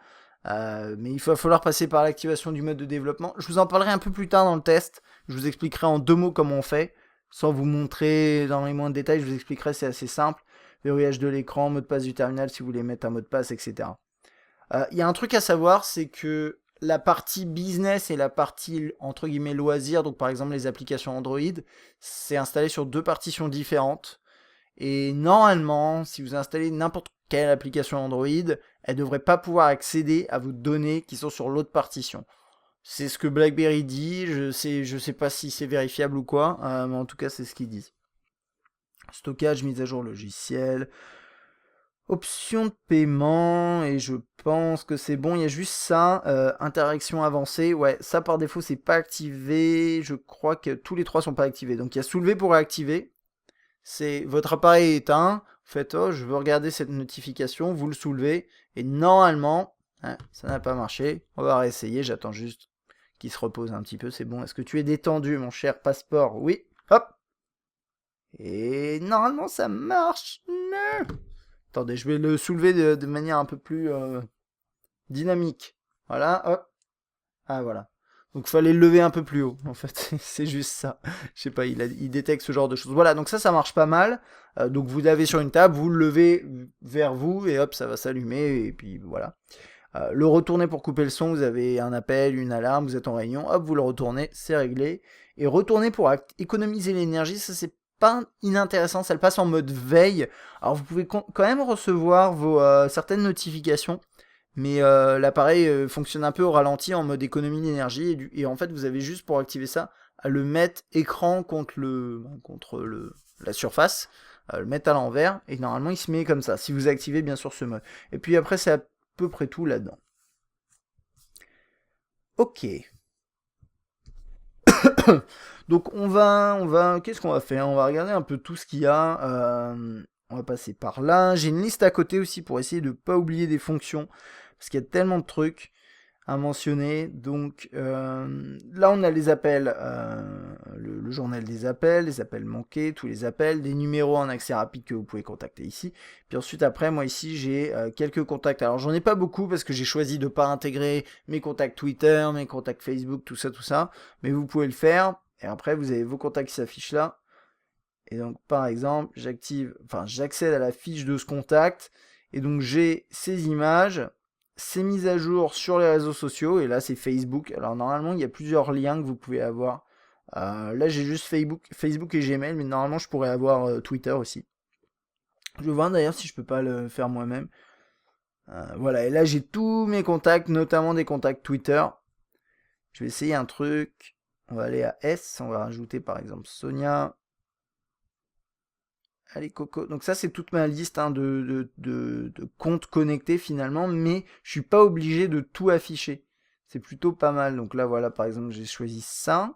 mais il va falloir passer par l'activation du mode de développement. Je vous en parlerai un peu plus tard dans le test, je vous expliquerai en 2 mots comment on fait, sans vous montrer dans les moindres détails, je vous expliquerai, c'est assez simple, verrouillage de l'écran, mot de passe du terminal si vous voulez mettre un mot de passe, etc. Il y a un truc à savoir, c'est que la partie business et la partie entre guillemets loisirs, donc par exemple les applications Android, c'est installé sur 2 partitions différentes. Et normalement, si vous installez n'importe quelle application Android, elle ne devrait pas pouvoir accéder à vos données qui sont sur l'autre partition. C'est ce que BlackBerry dit, je sais pas si c'est vérifiable ou quoi, mais en tout cas c'est ce qu'ils disent. Stockage, mise à jour logiciel, option de paiement, et je pense que c'est bon, il y a juste ça, interaction avancée, ouais, ça par défaut c'est pas activé, je crois que tous les 3 sont pas activés, donc il y a soulever pour réactiver, c'est votre appareil est éteint, vous faites oh je veux regarder cette notification, vous le soulevez, et normalement, ça n'a pas marché, on va réessayer, j'attends juste qu'il se repose un petit peu, c'est bon, est-ce que tu es détendu mon cher passeport? Oui, hop, et normalement ça marche, non. Attendez, je vais le soulever de manière un peu plus dynamique. Voilà, hop. Ah, voilà. Donc, il fallait le lever un peu plus haut, en fait. C'est juste ça. Je sais pas, il détecte ce genre de choses. Voilà, donc ça marche pas mal. Donc, vous l'avez sur une table, vous le levez vers vous, et hop, ça va s'allumer, et puis voilà. Le retourner pour couper le son, vous avez un appel, une alarme, vous êtes en réunion, hop, vous le retournez, c'est réglé. Et retourner pour économiser l'énergie, ça c'est pas inintéressant, ça le passe en mode veille. Alors vous pouvez quand même recevoir certaines notifications, mais l'appareil fonctionne un peu au ralenti en mode économie d'énergie, et en fait vous avez juste pour activer ça, à le mettre écran contre la surface, le mettre à l'envers, et normalement il se met comme ça, si vous activez bien sûr ce mode. Et puis après c'est à peu près tout là-dedans. Ok. Donc qu'est-ce qu'on va faire? On va regarder un peu tout ce qu'il y a. On va passer par là. J'ai une liste à côté aussi pour essayer de ne pas oublier des fonctions, parce qu'il y a tellement de trucs à mentionner. Donc là on a les appels, le journal des appels, les appels manqués, tous les appels, des numéros en accès rapide que vous pouvez contacter ici. Puis ensuite après moi ici j'ai quelques contacts. Alors j'en ai pas beaucoup parce que j'ai choisi de pas intégrer mes contacts Twitter, mes contacts Facebook, tout ça. Mais vous pouvez le faire. Et après vous avez vos contacts qui s'affichent là. Et donc par exemple j'accède à la fiche de ce contact. Et donc j'ai ces images. C'est mis à jour sur les réseaux sociaux, et là c'est Facebook. Alors normalement il y a plusieurs liens que vous pouvez avoir. Là j'ai juste Facebook et Gmail, mais normalement je pourrais avoir Twitter aussi. Je vais voir d'ailleurs si je peux pas le faire moi-même. Voilà, et là j'ai tous mes contacts, notamment des contacts Twitter. Je vais essayer un truc. On va aller à S, on va rajouter par exemple Sonia. Allez Coco, donc ça c'est toute ma liste de comptes connectés finalement, mais je suis pas obligé de tout afficher. C'est plutôt pas mal. Donc là voilà, par exemple j'ai choisi ça.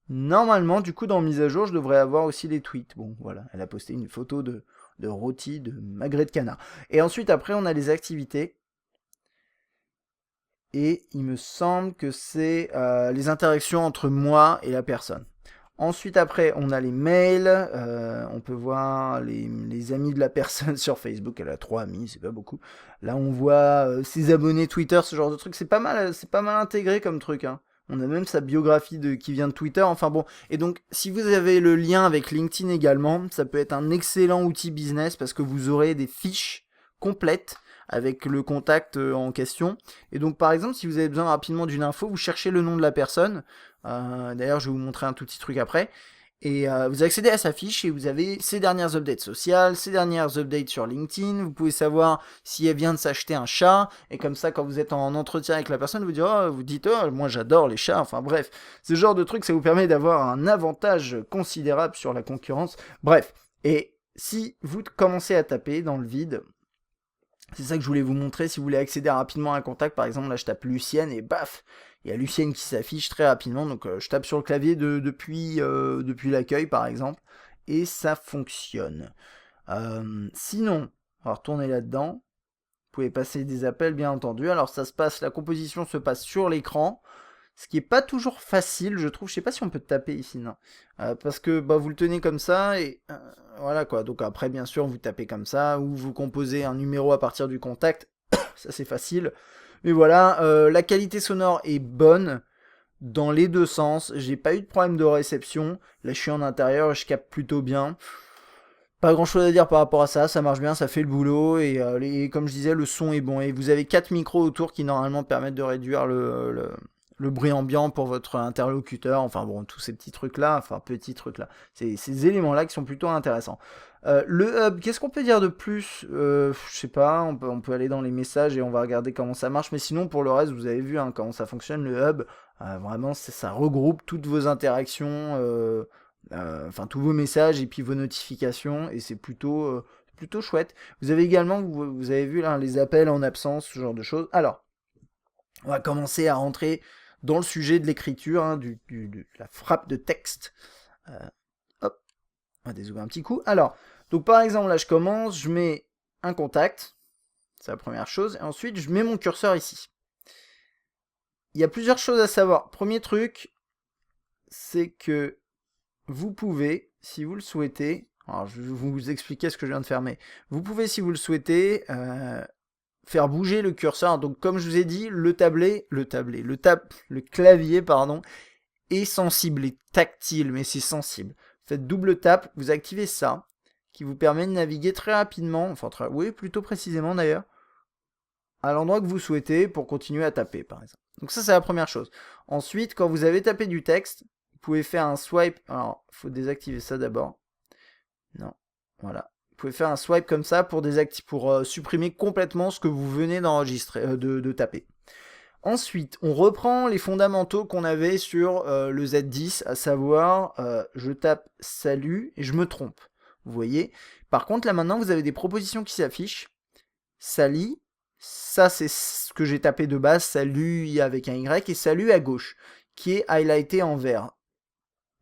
Normalement du coup dans mise à jour je devrais avoir aussi les tweets. Bon voilà, elle a posté une photo de rôti, de magret de canard. Et ensuite après on a les activités. Et il me semble que c'est les interactions entre moi et la personne. Ensuite, après, on a les mails. On peut voir les amis de la personne sur Facebook. Elle a 3 amis, c'est pas beaucoup. Là, on voit ses abonnés Twitter, ce genre de truc. C'est pas mal intégré comme truc. Hein. On a même sa biographie qui vient de Twitter. Enfin bon. Et donc, si vous avez le lien avec LinkedIn également, ça peut être un excellent outil business parce que vous aurez des fiches complètes avec le contact en question. Et donc, par exemple, si vous avez besoin rapidement d'une info, vous cherchez le nom de la personne. D'ailleurs, je vais vous montrer un tout petit truc après. Et vous accédez à sa fiche et vous avez ses dernières updates sociales, ses dernières updates sur LinkedIn. Vous pouvez savoir si elle vient de s'acheter un chat. Et comme ça, quand vous êtes en entretien avec la personne, vous dites oh, moi j'adore les chats. Enfin bref, ce genre de truc, ça vous permet d'avoir un avantage considérable sur la concurrence. Bref, et si vous commencez à taper dans le vide, c'est ça que je voulais vous montrer. Si vous voulez accéder rapidement à un contact, par exemple, là je tape Lucienne et baf, il y a Lucienne qui s'affiche très rapidement. Donc je tape sur le clavier depuis l'accueil, par exemple, et ça fonctionne. Sinon, on va retourner là-dedans. Vous pouvez passer des appels, bien entendu. Alors la composition se passe sur l'écran. Ce qui est pas toujours facile, je trouve. Je sais pas si on peut taper ici, non. Parce que vous le tenez comme ça et voilà quoi. Donc après, bien sûr, vous tapez comme ça ou vous composez un numéro à partir du contact. Ça c'est facile. Mais voilà, la qualité sonore est bonne dans les deux sens. J'ai pas eu de problème de réception. Là, je suis en intérieur, je capte plutôt bien. Pas grand chose à dire par rapport à ça, ça marche bien, ça fait le boulot et comme je disais, le son est bon. Et vous avez 4 micros autour qui normalement permettent de réduire le bruit ambiant pour votre interlocuteur. Enfin bon, tous ces petits trucs là, ces éléments là qui sont plutôt intéressants. Le hub, qu'est-ce qu'on peut dire de plus? Je sais pas, on peut aller dans les messages et on va regarder comment ça marche. Mais sinon, pour le reste, vous avez vu comment ça fonctionne. Le hub, vraiment, ça regroupe toutes vos interactions. Enfin tous vos messages et puis vos notifications et c'est plutôt chouette. Vous avez également, vous avez vu là, les appels en absence, ce genre de choses. Alors, on va commencer à rentrer dans le sujet de l'écriture, hein, de la frappe de texte. Hop, on va dézoomer un petit coup. Alors, donc par exemple là je commence, je mets un contact, c'est la première chose, et ensuite je mets mon curseur ici. Il y a plusieurs choses à savoir. Premier truc, c'est que vous pouvez, si vous le souhaitez, alors je vais vous expliquer ce que je viens de faire, mais vous pouvez, si vous le souhaitez, faire bouger le curseur. Donc comme je vous ai dit, le clavier, pardon, est sensible, est tactile, mais c'est sensible. Faites double tap, vous activez ça, qui vous permet de naviguer très rapidement, oui, plutôt précisément d'ailleurs, à l'endroit que vous souhaitez pour continuer à taper, par exemple. Donc ça, c'est la première chose. Ensuite, quand vous avez tapé du texte, vous pouvez faire un swipe. Alors, il faut désactiver ça d'abord. Non, voilà. Vous pouvez faire un swipe comme ça pour supprimer complètement ce que vous venez d'enregistrer, de taper. Ensuite, on reprend les fondamentaux qu'on avait sur le Z10, à savoir, je tape salut et je me trompe. Vous voyez. Par contre, là maintenant, vous avez des propositions qui s'affichent. Salut, ça c'est ce que j'ai tapé de base, salut avec un Y, et salut à gauche, qui est highlighté en vert.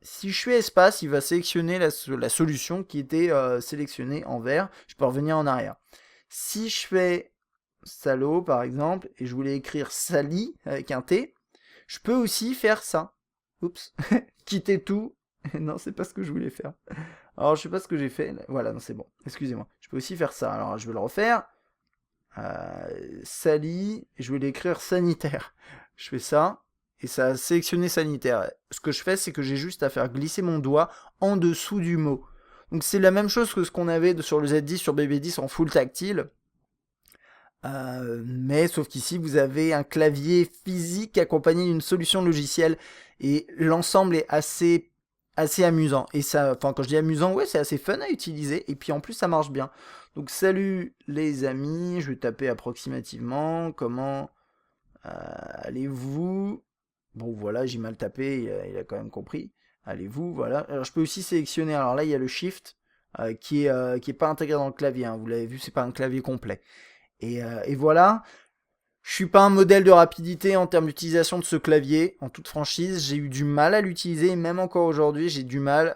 Si je fais espace, il va sélectionner la solution qui était sélectionnée en vert. Je peux revenir en arrière. Si je fais salaud par exemple, et je voulais écrire sali avec un T, je peux aussi faire ça. Oups, quitter tout. Non, c'est pas ce que je voulais faire. Alors, je sais pas ce que j'ai fait. Voilà, non, c'est bon. Excusez-moi. Je peux aussi faire ça. Alors, je vais le refaire. Sali, je vais l'écrire sanitaire. Je fais ça, et ça a sélectionné sanitaire. Ce que je fais, c'est que j'ai juste à faire glisser mon doigt en dessous du mot. Donc c'est la même chose que ce qu'on avait sur le Z10, sur BB10 en full tactile. Mais sauf qu'ici, vous avez un clavier physique accompagné d'une solution logicielle. Et l'ensemble est assez amusant. Et ça, enfin, quand je dis amusant, ouais, c'est assez fun à utiliser. Et puis en plus, ça marche bien. Donc salut les amis, je vais taper approximativement. Comment allez-vous? Bon, voilà, j'ai mal tapé, il a quand même compris. Allez-vous, voilà. Alors je peux aussi sélectionner. Alors là, il y a le Shift qui est pas intégré dans le clavier. Hein. Vous l'avez vu, c'est pas un clavier complet. Et voilà. Je suis pas un modèle de rapidité en termes d'utilisation de ce clavier, en toute franchise. J'ai eu du mal à l'utiliser, même encore aujourd'hui, j'ai du mal.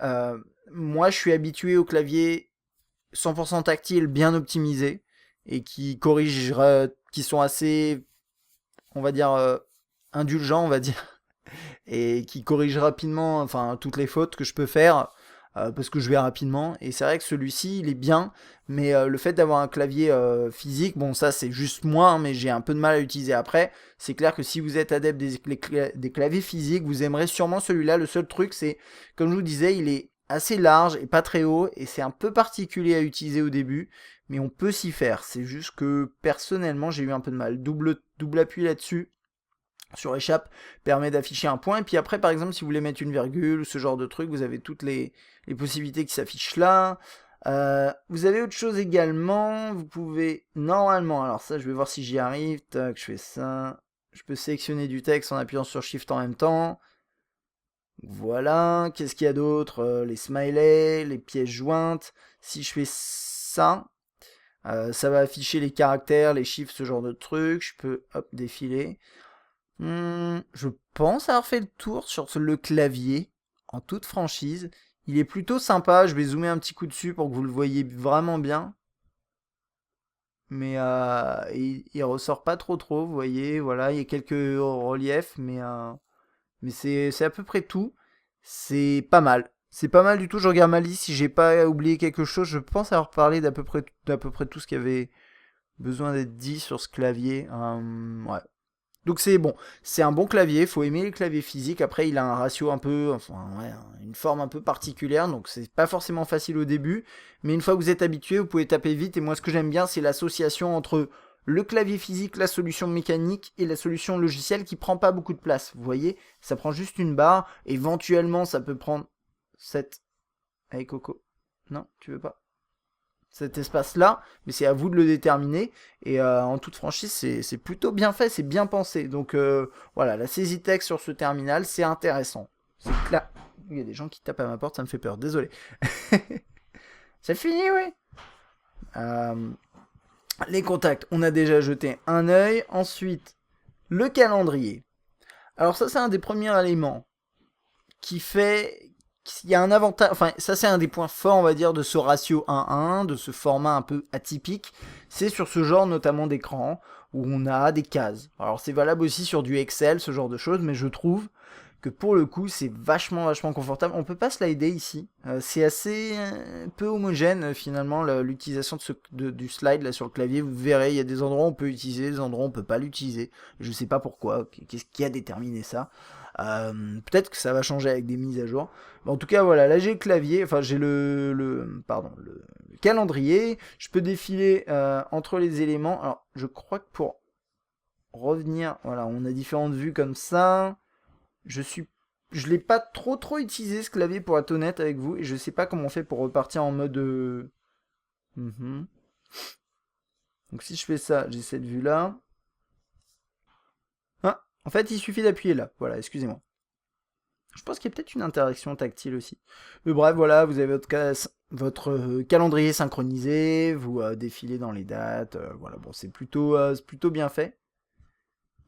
Moi, je suis habitué au clavier 100% tactile, bien optimisé, et qui corrige, qui sont assez, on va dire, indulgents, on va dire, et qui corrige rapidement, enfin, toutes les fautes que je peux faire. Parce que je vais rapidement, et c'est vrai que celui-ci il est bien, mais le fait d'avoir un clavier physique, bon ça c'est juste moi, hein, mais j'ai un peu de mal à l'utiliser après. C'est clair que si vous êtes adepte des claviers physiques, vous aimerez sûrement celui-là. Le seul truc c'est, comme je vous disais, il est assez large et pas très haut, et c'est un peu particulier à utiliser au début, mais on peut s'y faire. C'est juste que personnellement j'ai eu un peu de mal. Double appui là-dessus sur échappe permet d'afficher un point, et puis après par exemple si vous voulez mettre une virgule ou ce genre de truc, vous avez toutes les possibilités qui s'affichent là. Vous avez autre chose également, vous pouvez normalement, alors ça je vais voir si j'y arrive, tac, je fais ça, je peux sélectionner du texte en appuyant sur Shift en même temps. Voilà, qu'est-ce qu'il y a d'autre? Les smileys, les pièces jointes. Si je fais ça, ça va afficher les caractères, les chiffres, ce genre de trucs. Je peux hop défiler. Je pense avoir fait le tour sur le clavier, en toute franchise. Il est plutôt sympa, je vais zoomer un petit coup dessus pour que vous le voyez vraiment bien. Mais il ressort pas trop, vous voyez, voilà, il y a quelques reliefs, mais c'est à peu près tout. C'est pas mal. C'est pas mal du tout, je regarde ma liste, si j'ai pas oublié quelque chose, je pense avoir parlé d'à peu près tout ce qui avait besoin d'être dit sur ce clavier. Ouais. Donc c'est bon, c'est un bon clavier, faut aimer les claviers physiques. Après, il a un ratio un peu, enfin ouais, une forme un peu particulière, donc c'est pas forcément facile au début, mais une fois que vous êtes habitué, vous pouvez taper vite. Et moi, ce que j'aime bien, c'est l'association entre le clavier physique, la solution mécanique et la solution logicielle qui prend pas beaucoup de place. Vous voyez, ça prend juste une barre. Éventuellement, ça peut prendre cette. Hey Coco, non, tu veux pas? Cet espace-là, mais c'est à vous de le déterminer. Et en toute franchise, c'est plutôt bien fait, c'est bien pensé. Donc voilà, la saisie texte sur ce terminal, c'est intéressant. C'est clair. Il y a des gens qui tapent à ma porte, ça me fait peur, désolé. C'est fini, oui. Les contacts, on a déjà jeté un œil. Ensuite, le calendrier. Alors ça, c'est un des premiers éléments qui fait... Il y a un avantage, enfin ça c'est un des points forts on va dire de ce ratio 1-1, de ce format un peu atypique, c'est sur ce genre notamment d'écran où on a des cases. Alors c'est valable aussi sur du Excel, ce genre de choses, mais je trouve que pour le coup c'est vachement confortable. On peut pas slider ici, c'est assez peu homogène finalement l'utilisation du slide là sur le clavier. Vous verrez, il y a des endroits où on peut utiliser, des endroits où on peut pas l'utiliser. Je sais pas pourquoi, qu'est-ce qui a déterminé ça. Peut-être que ça va changer avec des mises à jour. Mais en tout cas, voilà, là j'ai le clavier, enfin j'ai le calendrier. Je peux défiler entre les éléments. Alors, je crois que pour revenir, voilà, on a différentes vues comme ça. Je l'ai pas trop utilisé ce clavier pour être honnête avec vous, et je sais pas comment on fait pour repartir en mode. Donc si je fais ça, j'ai cette vue là. Ah, En fait, il suffit d'appuyer là. Voilà, excusez-moi. Je pense qu'il y a peut-être une interaction tactile aussi. Mais bref, voilà, vous avez votre calendrier synchronisé, vous défilez dans les dates. Voilà, bon, c'est plutôt bien fait.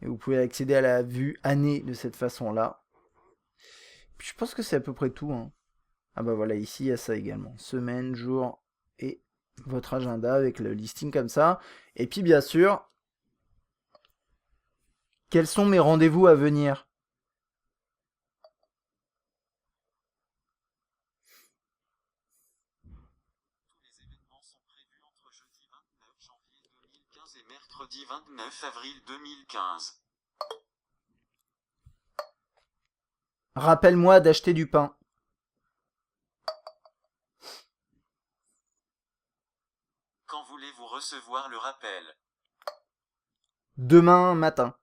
Et vous pouvez accéder à la vue année de cette façon-là. Puis je pense que c'est à peu près tout. Hein. Ah bah voilà, ici il y a ça également. Semaine, jour et votre agenda avec le listing comme ça. Et puis bien sûr, quels sont mes rendez-vous à venir? Les événements sont prévus entre jeudi 29 janvier 2015 et mercredi 29 avril 2015. Rappelle-moi d'acheter du pain. Quand voulez-vous recevoir le rappel? Demain matin.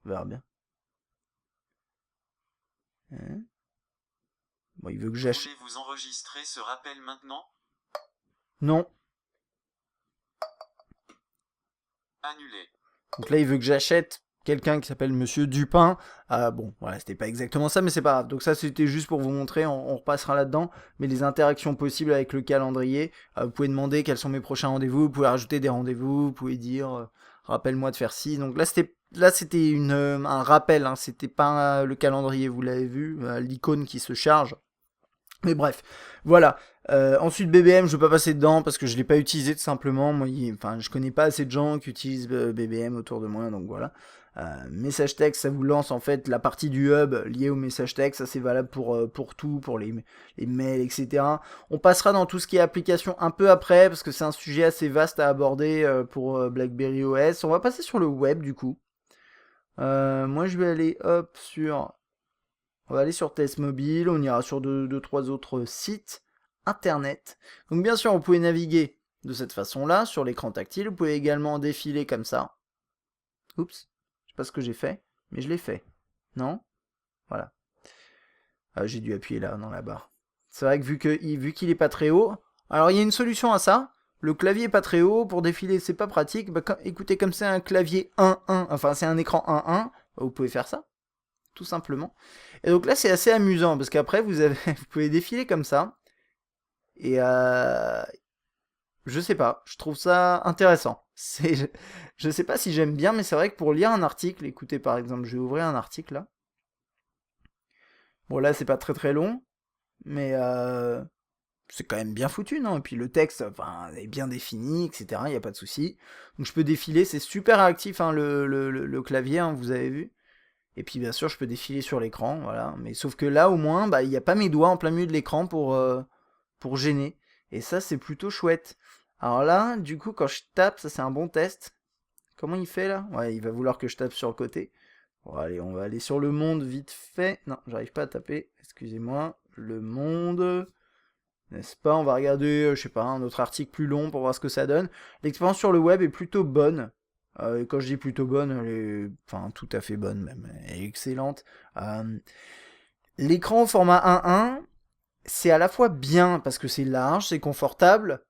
On verra bien. Hein? Bon, il veut que j'achète. Voulez-vous enregistrer ce rappel maintenant? Non. Annulé. Donc là, il veut que j'achète quelqu'un qui s'appelle Monsieur Dupin. Bon, voilà, c'était pas exactement ça, mais c'est pas grave. Donc ça, c'était juste pour vous montrer, on repassera là-dedans. Mais les interactions possibles avec le calendrier, vous pouvez demander quels sont mes prochains rendez-vous, vous pouvez rajouter des rendez-vous, vous pouvez dire, rappelle-moi de faire ci. Donc là, c'était un rappel, hein, c'était pas le calendrier, vous l'avez vu, l'icône qui se charge. Mais bref, voilà. Ensuite BBM, je ne vais pas passer dedans parce que je ne l'ai pas utilisé tout simplement. Moi, je connais pas assez de gens qui utilisent BBM autour de moi, donc voilà. Message texte, ça vous lance en fait la partie du hub liée au message texte. Ça c'est valable pour tout, pour les mails, etc. On passera dans tout ce qui est application un peu après parce que c'est un sujet assez vaste à aborder pour BlackBerry OS. On va passer sur le web du coup. Moi je vais aller hop sur... On va aller sur Test Mobile, on ira sur deux, trois autres sites internet. Donc bien sûr, vous pouvez naviguer de cette façon-là sur l'écran tactile. Vous pouvez également défiler comme ça. Oups, je sais pas ce que j'ai fait, mais je l'ai fait. Non? Voilà. J'ai dû appuyer là, dans la barre. C'est vrai que vu qu'il est pas très haut, alors il y a une solution à ça. Le clavier est pas très haut, pour défiler c'est pas pratique. Bah, écoutez, comme c'est un clavier 1-1, enfin c'est un écran 1-1, vous pouvez faire ça. Tout simplement. Et donc là, c'est assez amusant parce qu'après, vous pouvez défiler comme ça. Et je sais pas, je trouve ça intéressant. Je sais pas si j'aime bien, mais c'est vrai que pour lire un article, écoutez par exemple, je vais ouvrir un article là. Bon là, c'est pas très très long, mais c'est quand même bien foutu, non? Et puis le texte, enfin, est bien défini, etc. Il n'y a pas de souci. Donc je peux défiler, c'est super actif hein, le clavier, hein, vous avez vu. Et puis bien sûr, je peux défiler sur l'écran, voilà. Mais sauf que là, au moins, bah, il n'y a pas mes doigts en plein milieu de l'écran pour gêner. Et ça, c'est plutôt chouette. Alors là, du coup, quand je tape, ça c'est un bon test. Comment il fait là? Ouais, il va vouloir que je tape sur le côté. Bon, allez, on va aller sur le monde vite fait. Non, j'arrive pas à taper. Excusez-moi. Le monde. N'est-ce pas? On va regarder, je sais pas, un autre article plus long pour voir ce que ça donne. L'expérience sur le web est plutôt bonne. Et quand je dis plutôt bonne, elle est, enfin, tout à fait bonne même. Elle est excellente. L'écran au format 1.1, c'est à la fois bien parce que c'est large, c'est confortable,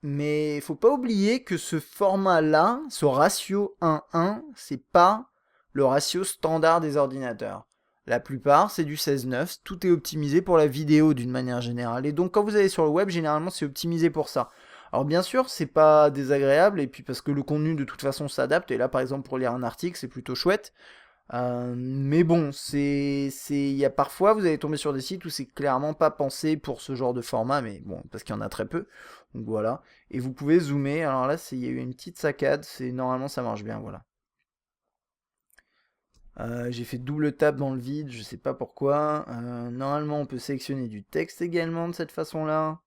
mais il faut pas oublier que ce format-là, ce ratio 1.1, c'est pas le ratio standard des ordinateurs. La plupart, c'est du 16:9, tout est optimisé pour la vidéo d'une manière générale. Et donc quand vous allez sur le web, généralement c'est optimisé pour ça. Alors bien sûr, c'est pas désagréable, et puis parce que le contenu de toute façon s'adapte, et là par exemple pour lire un article, c'est plutôt chouette. Mais bon, il y a parfois, vous allez tomber sur des sites où c'est clairement pas pensé pour ce genre de format, mais bon, parce qu'il y en a très peu. Donc voilà. Et vous pouvez zoomer. Alors là, il y a eu une petite saccade. Normalement, ça marche bien, voilà. J'ai fait double tap dans le vide, je sais pas pourquoi. Normalement, on peut sélectionner du texte également de cette façon-là.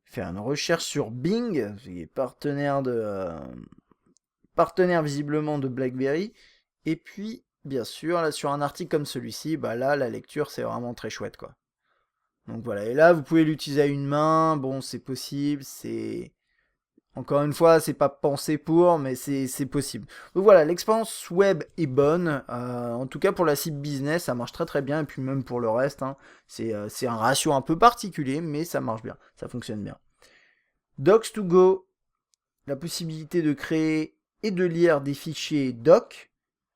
Faire une recherche sur Bing, qui est partenaire visiblement de BlackBerry. Et puis, bien sûr, là, sur un article comme celui-ci, bah là, la lecture, c'est vraiment très chouette, quoi. Donc voilà, et là, vous pouvez l'utiliser à une main, bon, c'est possible, c'est... Encore une fois, c'est pas pensé pour, mais c'est possible. Donc voilà, l'expérience web est bonne, en tout cas pour la cible business, ça marche très très bien, et puis même pour le reste, hein, c'est un ratio un peu particulier, mais ça marche bien, ça fonctionne bien. Docs to go, la possibilité de créer et de lire des fichiers doc,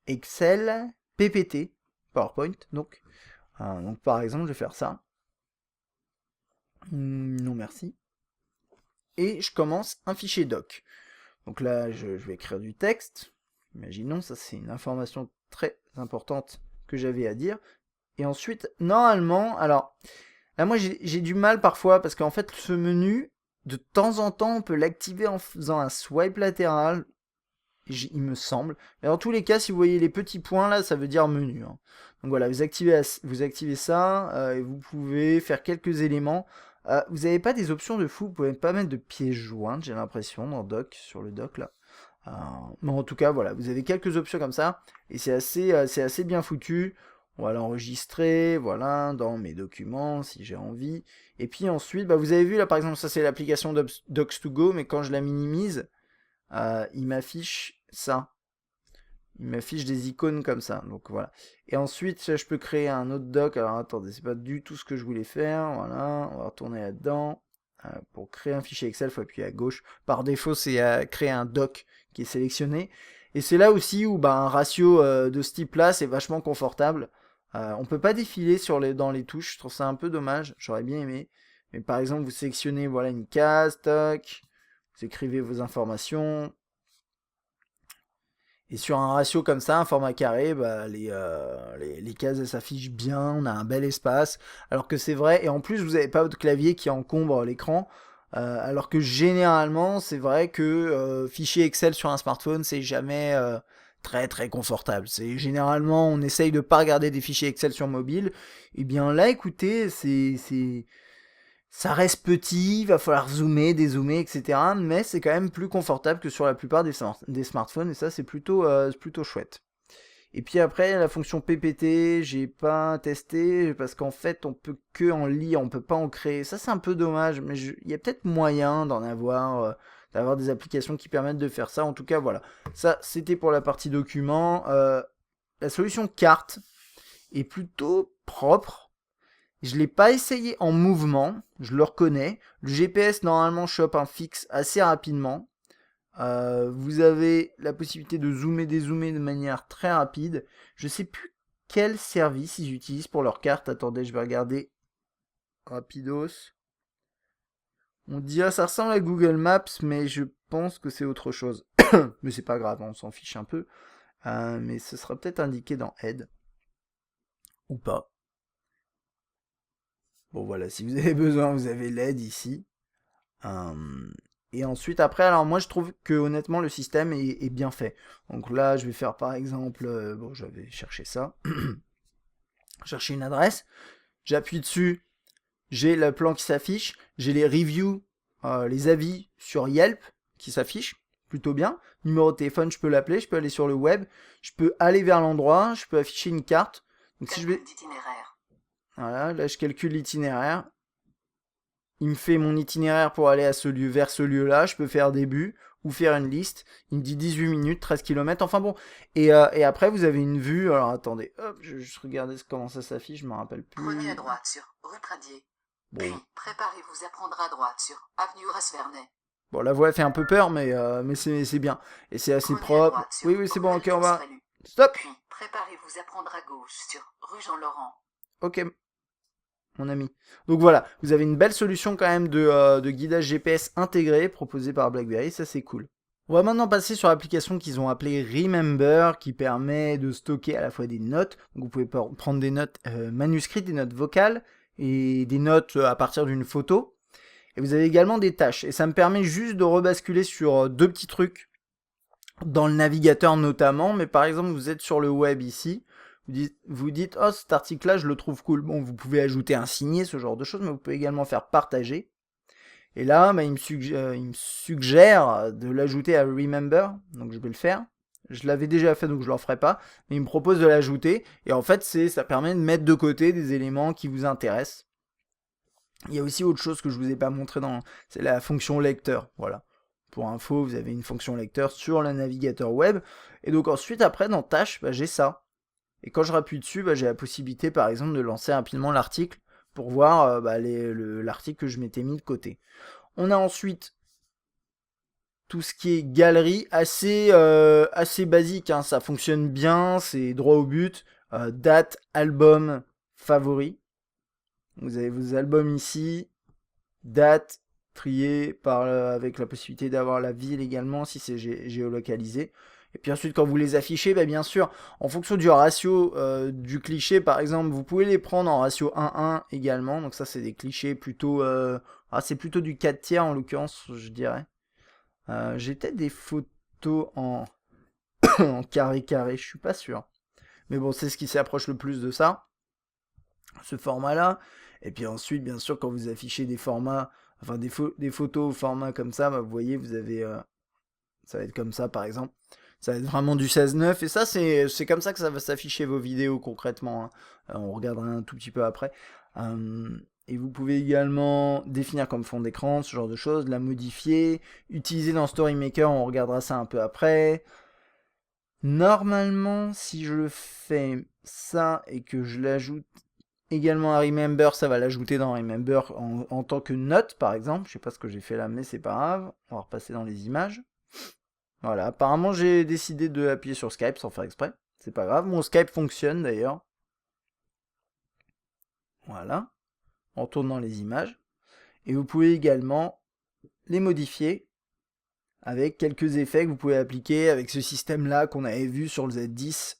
Excel, PPT, PowerPoint, donc par exemple, je vais faire ça. Non, merci. Et je commence un fichier doc. Donc là, je vais écrire du texte. Imaginons, ça c'est une information très importante que j'avais à dire. Et ensuite, normalement, alors, là moi j'ai du mal parfois, parce qu'en fait, ce menu, de temps en temps, on peut l'activer en faisant un swipe latéral, il me semble. Mais dans tous les cas, si vous voyez les petits points là, ça veut dire menu. Hein. Donc voilà, vous activez ça, et vous pouvez faire quelques éléments. Vous n'avez pas des options de fou, vous pouvez pas mettre de pièces jointes, j'ai l'impression, dans doc, sur le doc là. Mais en tout cas, voilà, vous avez quelques options comme ça, et c'est assez bien foutu. On va l'enregistrer, voilà, dans mes documents, si j'ai envie. Et puis ensuite, vous avez vu là, par exemple, ça c'est l'application Docs2Go, mais quand je la minimise, il m'affiche ça. Il m'affiche des icônes comme ça, donc voilà. Et ensuite, là, je peux créer un autre doc. Alors attendez, c'est pas du tout ce que je voulais faire. Voilà, on va retourner là-dedans. Pour créer un fichier Excel, il faut appuyer à gauche. Par défaut, c'est créer un doc qui est sélectionné. Et c'est là aussi où un ratio de ce type-là, c'est vachement confortable. On peut pas défiler dans les touches, je trouve ça un peu dommage. J'aurais bien aimé. Mais par exemple, vous sélectionnez voilà, une case, toc. Vous écrivez vos informations. Et sur un ratio comme ça, un format carré, les cases s'affichent bien, on a un bel espace. Alors que c'est vrai, et en plus vous n'avez pas votre clavier qui encombre l'écran. Alors que généralement, c'est vrai que fichier Excel sur un smartphone, c'est jamais très très confortable. C'est généralement, on essaye de pas regarder des fichiers Excel sur mobile. Et bien là, écoutez, ça reste petit, il va falloir zoomer, dézoomer, etc. Mais c'est quand même plus confortable que sur la plupart des smartphones, et ça c'est plutôt chouette. Et puis après, la fonction PPT, j'ai pas testé, parce qu'en fait, on peut que en lire, on peut pas en créer. Ça c'est un peu dommage, mais il y a peut-être moyen d'avoir des applications qui permettent de faire ça. En tout cas, voilà. Ça, c'était pour la partie document. La solution carte est plutôt propre. Je ne l'ai pas essayé en mouvement, je le reconnais. Le GPS normalement chope un fixe assez rapidement. Vous avez la possibilité de zoomer, dézoomer de manière très rapide. Je ne sais plus quel service ils utilisent pour leur carte. Attendez, je vais regarder rapidos. On dirait ça ressemble à Google Maps, mais je pense que c'est autre chose. Mais c'est pas grave, on s'en fiche un peu. Mais ce sera peut-être indiqué dans Aide. Ou pas. Bon voilà, si vous avez besoin, vous avez l'aide ici. Et ensuite, après, alors moi je trouve que honnêtement le système est bien fait. Donc là, je vais faire par exemple, je vais chercher ça. Chercher une adresse. J'appuie dessus. J'ai le plan qui s'affiche. J'ai les reviews, les avis sur Yelp qui s'affichent. Plutôt bien. Numéro de téléphone, je peux l'appeler. Je peux aller sur le web. Je peux aller vers l'endroit. Je peux afficher une carte. Donc si je vais... Voilà, là je calcule l'itinéraire. Il me fait mon itinéraire pour aller vers ce lieu-là. Je peux faire début ou faire une liste. Il me dit 18 minutes, 13 km. Enfin bon. Et après, vous avez une vue. Alors attendez, hop, je vais juste regarder comment ça s'affiche. Je me rappelle plus. Prenez à droite sur rue Pradier. Bon. Puis, préparez-vous à prendre à droite sur avenue Rasvernet. Bon, la voix fait un peu peur, mais c'est bien. Et c'est assez propre. Oui, c'est bon, ok, on va... Stop. Puis, préparez-vous à prendre à gauche sur rue Jean-Laurent. Ok, mon ami. Donc voilà, vous avez une belle solution quand même de guidage GPS intégré proposé par BlackBerry, ça c'est cool. On va maintenant passer sur l'application qu'ils ont appelée Remember, qui permet de stocker à la fois des notes. Donc vous pouvez prendre des notes manuscrites, des notes vocales, et des notes à partir d'une photo. Et vous avez également des tâches. Et ça me permet juste de rebasculer sur deux petits trucs, dans le navigateur notamment, mais par exemple vous êtes sur le web ici, vous dites oh cet article là je le trouve cool, bon vous pouvez ajouter un signé, ce genre de choses, mais vous pouvez également faire partager, et là il me suggère de l'ajouter à Remember, donc je vais le faire, je l'avais déjà fait donc je ne le ferai pas, mais il me propose de l'ajouter, et en fait ça permet de mettre de côté des éléments qui vous intéressent. Il y a aussi autre chose que je vous ai pas montré c'est la fonction lecteur, voilà. Pour info, vous avez une fonction lecteur sur le navigateur web. Et donc ensuite, après, dans Tâches, j'ai ça. Et quand je rappuie dessus, j'ai la possibilité, par exemple, de lancer rapidement l'article pour voir l'article que je m'étais mis de côté. On a ensuite tout ce qui est galerie, assez basique, hein, ça fonctionne bien, c'est droit au but. Date, album, favori. Vous avez vos albums ici, date, trié avec la possibilité d'avoir la ville également si c'est géolocalisé. Et puis ensuite, quand vous les affichez, bah, bien sûr, en fonction du ratio du cliché, par exemple, vous pouvez les prendre en ratio 1-1 également. Donc ça, c'est des clichés plutôt... c'est plutôt du 4 tiers en l'occurrence, je dirais. J'ai peut-être des photos en, en carré, je suis pas sûr. Mais bon, c'est ce qui s'approche le plus de ça, ce format-là. Et puis ensuite, bien sûr, quand vous affichez des formats, enfin des photos au format comme ça, bah, vous voyez, vous avez... ça va être comme ça, par exemple. Ça va être vraiment du 16:9. Et ça, c'est comme ça que ça va s'afficher vos vidéos concrètement, hein. On regardera un tout petit peu après. Et vous pouvez également définir comme fond d'écran, ce genre de choses, la modifier, utiliser dans StoryMaker, on regardera ça un peu après. Normalement, si je fais ça et que je l'ajoute également à Remember, ça va l'ajouter dans Remember en tant que note, par exemple. Je sais pas ce que j'ai fait là, mais c'est pas grave. On va repasser dans les images. Voilà, apparemment j'ai décidé de appuyer sur Skype sans faire exprès. C'est pas grave, mon Skype fonctionne d'ailleurs. Voilà. On tourne dans les images. Et vous pouvez également les modifier avec quelques effets que vous pouvez appliquer avec ce système-là qu'on avait vu sur le Z10,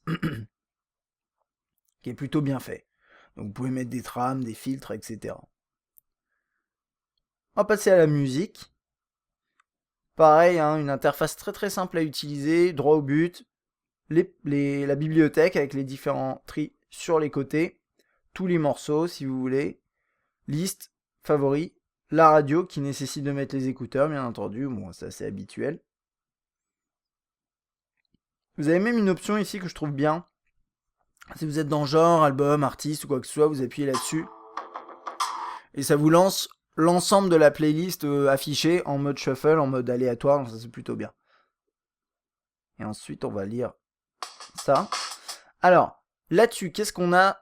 qui est plutôt bien fait. Donc vous pouvez mettre des trames, des filtres, etc. On va passer à la musique. Pareil, hein, une interface très très simple à utiliser, droit au but, la bibliothèque avec les différents tris sur les côtés, tous les morceaux si vous voulez, liste, favoris, la radio qui nécessite de mettre les écouteurs bien entendu, bon ça c'est habituel. Vous avez même une option ici que je trouve bien. Si vous êtes dans genre, album, artiste ou quoi que ce soit, vous appuyez là-dessus. Et ça vous lance l'ensemble de la playlist affichée en mode shuffle, en mode aléatoire, donc ça c'est plutôt bien. Et ensuite on va lire ça. Alors, là-dessus, qu'est-ce qu'on a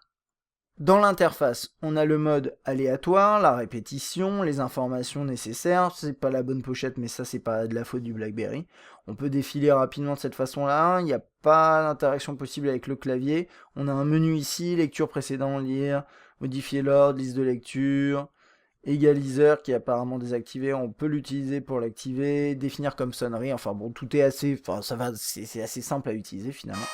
dans l'interface? On a le mode aléatoire, la répétition, les informations nécessaires. C'est pas la bonne pochette, mais ça c'est pas de la faute du BlackBerry. On peut défiler rapidement de cette façon-là. Il n'y a pas d'interaction possible avec le clavier. On a un menu ici, lecture précédente, lire, modifier l'ordre, liste de lecture, égaliseur qui est apparemment désactivé. On peut l'utiliser pour l'activer, définir comme sonnerie. Enfin bon, tout est assez, enfin ça va, c'est assez simple à utiliser finalement.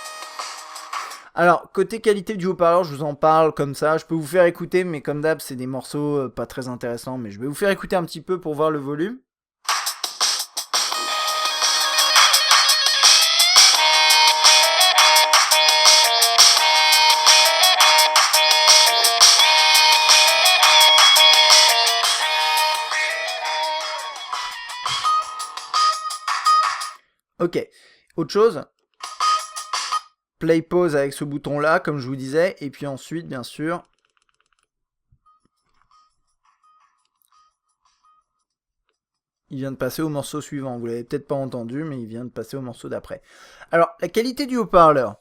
Alors, côté qualité du haut-parleur, je vous en parle comme ça. Je peux vous faire écouter, mais comme d'hab, c'est des morceaux pas très intéressants. Mais je vais vous faire écouter un petit peu pour voir le volume. Ok, autre chose. Play pause avec ce bouton là comme je vous disais, et puis ensuite bien sûr il vient de passer au morceau suivant. Vous l'avez peut-être pas entendu, mais il vient de passer au morceau d'après. Alors la qualité du haut-parleur,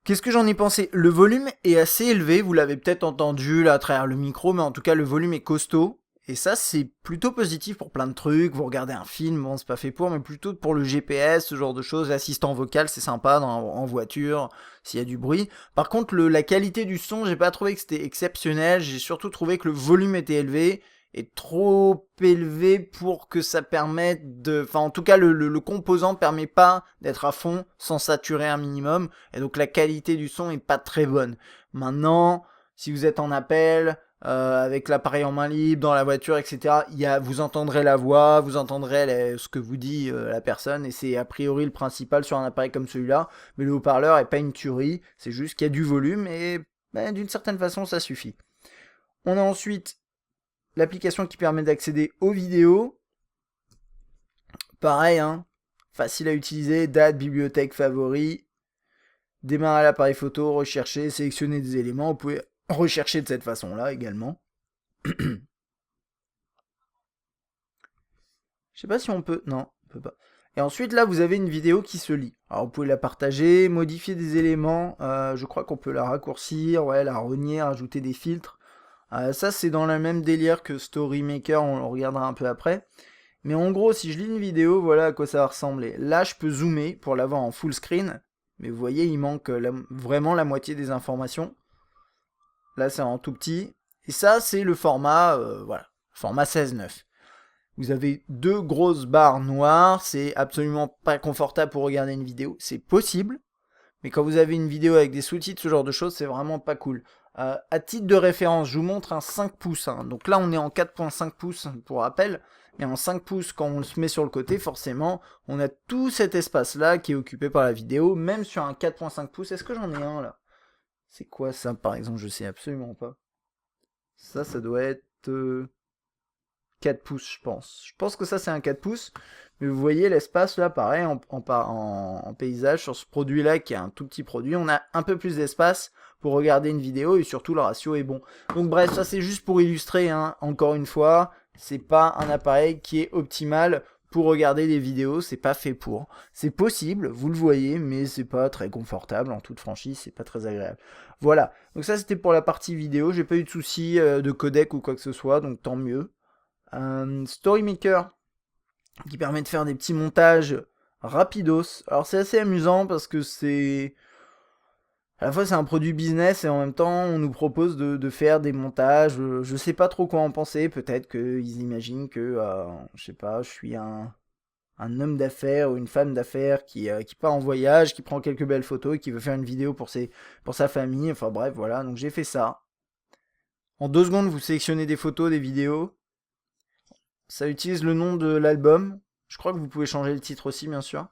qu'est-ce que j'en ai pensé? Le volume est assez élevé, vous l'avez peut-être entendu là à travers le micro, mais en tout cas le volume est costaud. Et ça, c'est plutôt positif pour plein de trucs. Vous regardez un film, bon, c'est pas fait pour, mais plutôt pour le GPS, ce genre de choses. L'assistant vocal, c'est sympa en voiture, s'il y a du bruit. Par contre, la qualité du son, j'ai pas trouvé que c'était exceptionnel. J'ai surtout trouvé que le volume était élevé, et trop élevé pour que ça permette de... Enfin, en tout cas, le composant permet pas d'être à fond sans saturer un minimum. Et donc, la qualité du son est pas très bonne. Maintenant, si vous êtes en appel... avec l'appareil en main libre, dans la voiture, etc. Vous entendrez la voix, vous entendrez ce que vous dit la personne, et c'est a priori le principal sur un appareil comme celui-là, mais le haut-parleur est pas une tuerie, c'est juste qu'il y a du volume, et d'une certaine façon ça suffit. On a ensuite l'application qui permet d'accéder aux vidéos, pareil, hein, facile à utiliser, date, bibliothèque, favoris, démarrer l'appareil photo, rechercher, sélectionner des éléments, vous pouvez rechercher de cette façon-là également. Je sais pas si on peut... Non, on peut pas. Et ensuite, là, vous avez une vidéo qui se lit. Alors, vous pouvez la partager, modifier des éléments. Je crois qu'on peut la raccourcir, ouais, la renier, rajouter des filtres. Ça, c'est dans le même délire que StoryMaker, on le regardera un peu après. Mais en gros, si je lis une vidéo, voilà à quoi ça va ressembler. Là, je peux zoomer pour l'avoir en full screen. Mais vous voyez, il manque vraiment la moitié des informations. Là, c'est en tout petit. Et ça, c'est le format, voilà, format 16:9. Vous avez 2 grosses barres noires. C'est absolument pas confortable pour regarder une vidéo. C'est possible. Mais quand vous avez une vidéo avec des sous-titres, ce genre de choses, c'est vraiment pas cool. À titre de référence, je vous montre un 5 pouces. Hein. Donc là, on est en 4.5 pouces pour rappel. Et en 5 pouces, quand on se met sur le côté, forcément, on a tout cet espace-là qui est occupé par la vidéo. Même sur un 4.5 pouces, est-ce que j'en ai un là? C'est quoi ça, par exemple? Je sais absolument pas. Ça doit être 4 pouces, je pense. Je pense que ça, c'est un 4 pouces. Mais vous voyez l'espace là, pareil, en paysage, sur ce produit-là, qui est un tout petit produit, on a un peu plus d'espace pour regarder une vidéo, et surtout le ratio est bon. Donc bref, ça c'est juste pour illustrer, hein. Encore une fois, c'est pas un appareil qui est optimal pour regarder des vidéos, c'est pas fait pour. C'est possible, vous le voyez, mais c'est pas très confortable, en toute franchise, c'est pas très agréable. Voilà, donc ça c'était pour la partie vidéo, j'ai pas eu de soucis de codec ou quoi que ce soit, donc tant mieux. Storymaker, qui permet de faire des petits montages rapidos. Alors c'est assez amusant parce que c'est... À la fois c'est un produit business et en même temps on nous propose de faire des montages. Je sais pas trop quoi en penser. Peut-être qu'ils imaginent que, je sais pas, je suis un homme d'affaires ou une femme d'affaires qui part en voyage, qui prend quelques belles photos et qui veut faire une vidéo pour sa famille. Enfin bref, voilà, donc j'ai fait ça. En 2 secondes, vous sélectionnez des photos, des vidéos. Ça utilise le nom de l'album. Je crois que vous pouvez changer le titre aussi, bien sûr.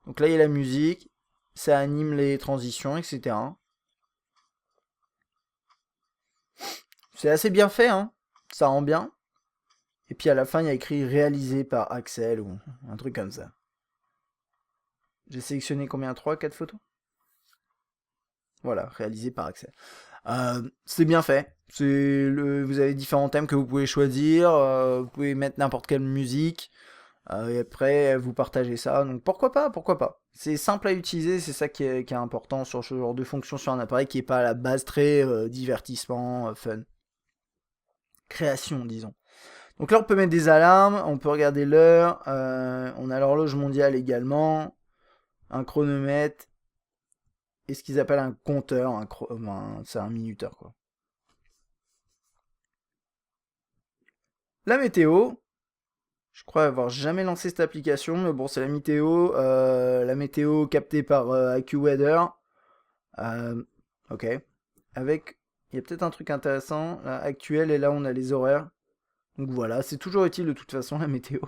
Donc là, il y a la musique. Ça anime les transitions, etc. C'est assez bien fait, hein. Ça rend bien. Et puis à la fin, il y a écrit réalisé par Axel ou un truc comme ça. J'ai sélectionné combien? 3, 4 photos? Voilà, réalisé par Axel. C'est bien fait. Vous avez différents thèmes que vous pouvez choisir. Vous pouvez mettre n'importe quelle musique. Et après, vous partagez ça. Donc pourquoi pas, pourquoi pas. C'est simple à utiliser, c'est ça qui est important sur ce genre de fonction sur un appareil qui n'est pas à la base très divertissement, fun. Création, disons. Donc là, on peut mettre des alarmes, on peut regarder l'heure. On a l'horloge mondiale également. Un chronomètre. Et ce qu'ils appellent un compteur. C'est un minuteur, quoi. La météo. Je crois avoir jamais lancé cette application, mais bon, c'est la météo captée par AccuWeather. Ok. Avec, il y a peut-être un truc intéressant, là, actuel, et là on a les horaires. Donc voilà, c'est toujours utile de toute façon la météo.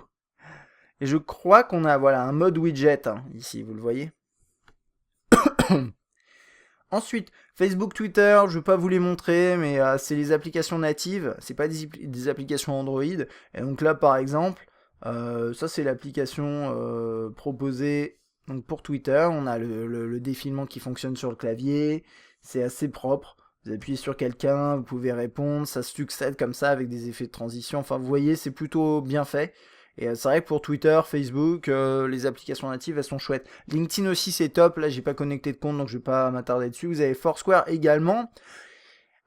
Et je crois qu'on a voilà un mode widget hein, ici, vous le voyez. Ensuite, Facebook, Twitter, je ne vais pas vous les montrer, mais c'est les applications natives, c'est pas des applications Android. Et donc là, par exemple, ça c'est l'application proposée donc pour Twitter. On a le défilement qui fonctionne sur le clavier, c'est assez propre. Vous appuyez sur quelqu'un, vous pouvez répondre, ça se succède comme ça avec des effets de transition. Enfin, vous voyez, c'est plutôt bien fait. Et c'est vrai que pour Twitter, Facebook, les applications natives, elles sont chouettes. LinkedIn aussi, c'est top. Là, j'ai pas connecté de compte, donc je vais pas m'attarder dessus. Vous avez Foursquare également.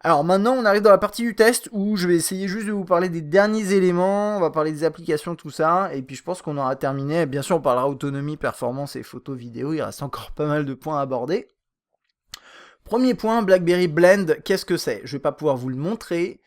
Alors maintenant, on arrive dans la partie du test où je vais essayer juste de vous parler des derniers éléments. On va parler des applications, tout ça. Et puis je pense qu'on aura terminé. Bien sûr, on parlera autonomie, performance et photo, vidéo. Il reste encore pas mal de points à aborder. Premier point, BlackBerry Blend, qu'est-ce que c'est? Je vais pas pouvoir vous le montrer.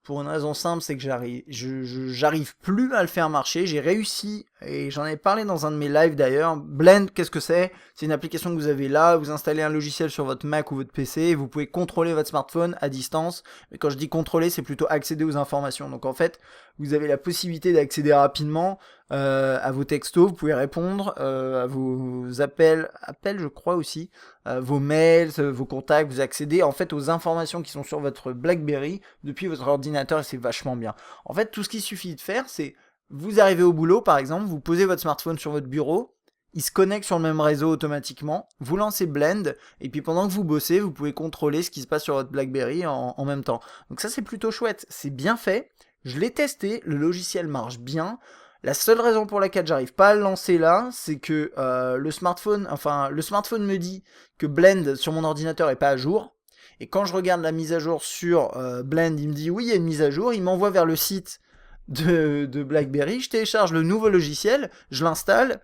Pour une raison simple, c'est que j'arrive plus à le faire marcher. J'ai réussi, et j'en avais parlé dans un de mes lives d'ailleurs. Blend, qu'est-ce que c'est? C'est une application que vous avez là, vous installez un logiciel sur votre Mac ou votre PC, et vous pouvez contrôler votre smartphone à distance. Mais quand je dis contrôler, c'est plutôt accéder aux informations. Donc en fait, vous avez la possibilité d'accéder rapidement à vos textos, vous pouvez répondre à vos appels je crois aussi, vos mails, vos contacts, vous accédez en fait aux informations qui sont sur votre BlackBerry depuis votre ordinateur et c'est vachement bien. En fait, tout ce qu'il suffit de faire, c'est vous arrivez au boulot par exemple, vous posez votre smartphone sur votre bureau, il se connecte sur le même réseau automatiquement, vous lancez Blend, et puis pendant que vous bossez, vous pouvez contrôler ce qui se passe sur votre BlackBerry en même temps. Donc ça c'est plutôt chouette, c'est bien fait, je l'ai testé, le logiciel marche bien. La seule raison pour laquelle j'arrive pas à le lancer là, c'est que le smartphone me dit que Blend sur mon ordinateur est pas à jour. Et quand je regarde la mise à jour sur Blend, il me dit oui, il y a une mise à jour. Il m'envoie vers le site de BlackBerry, je télécharge le nouveau logiciel, je l'installe,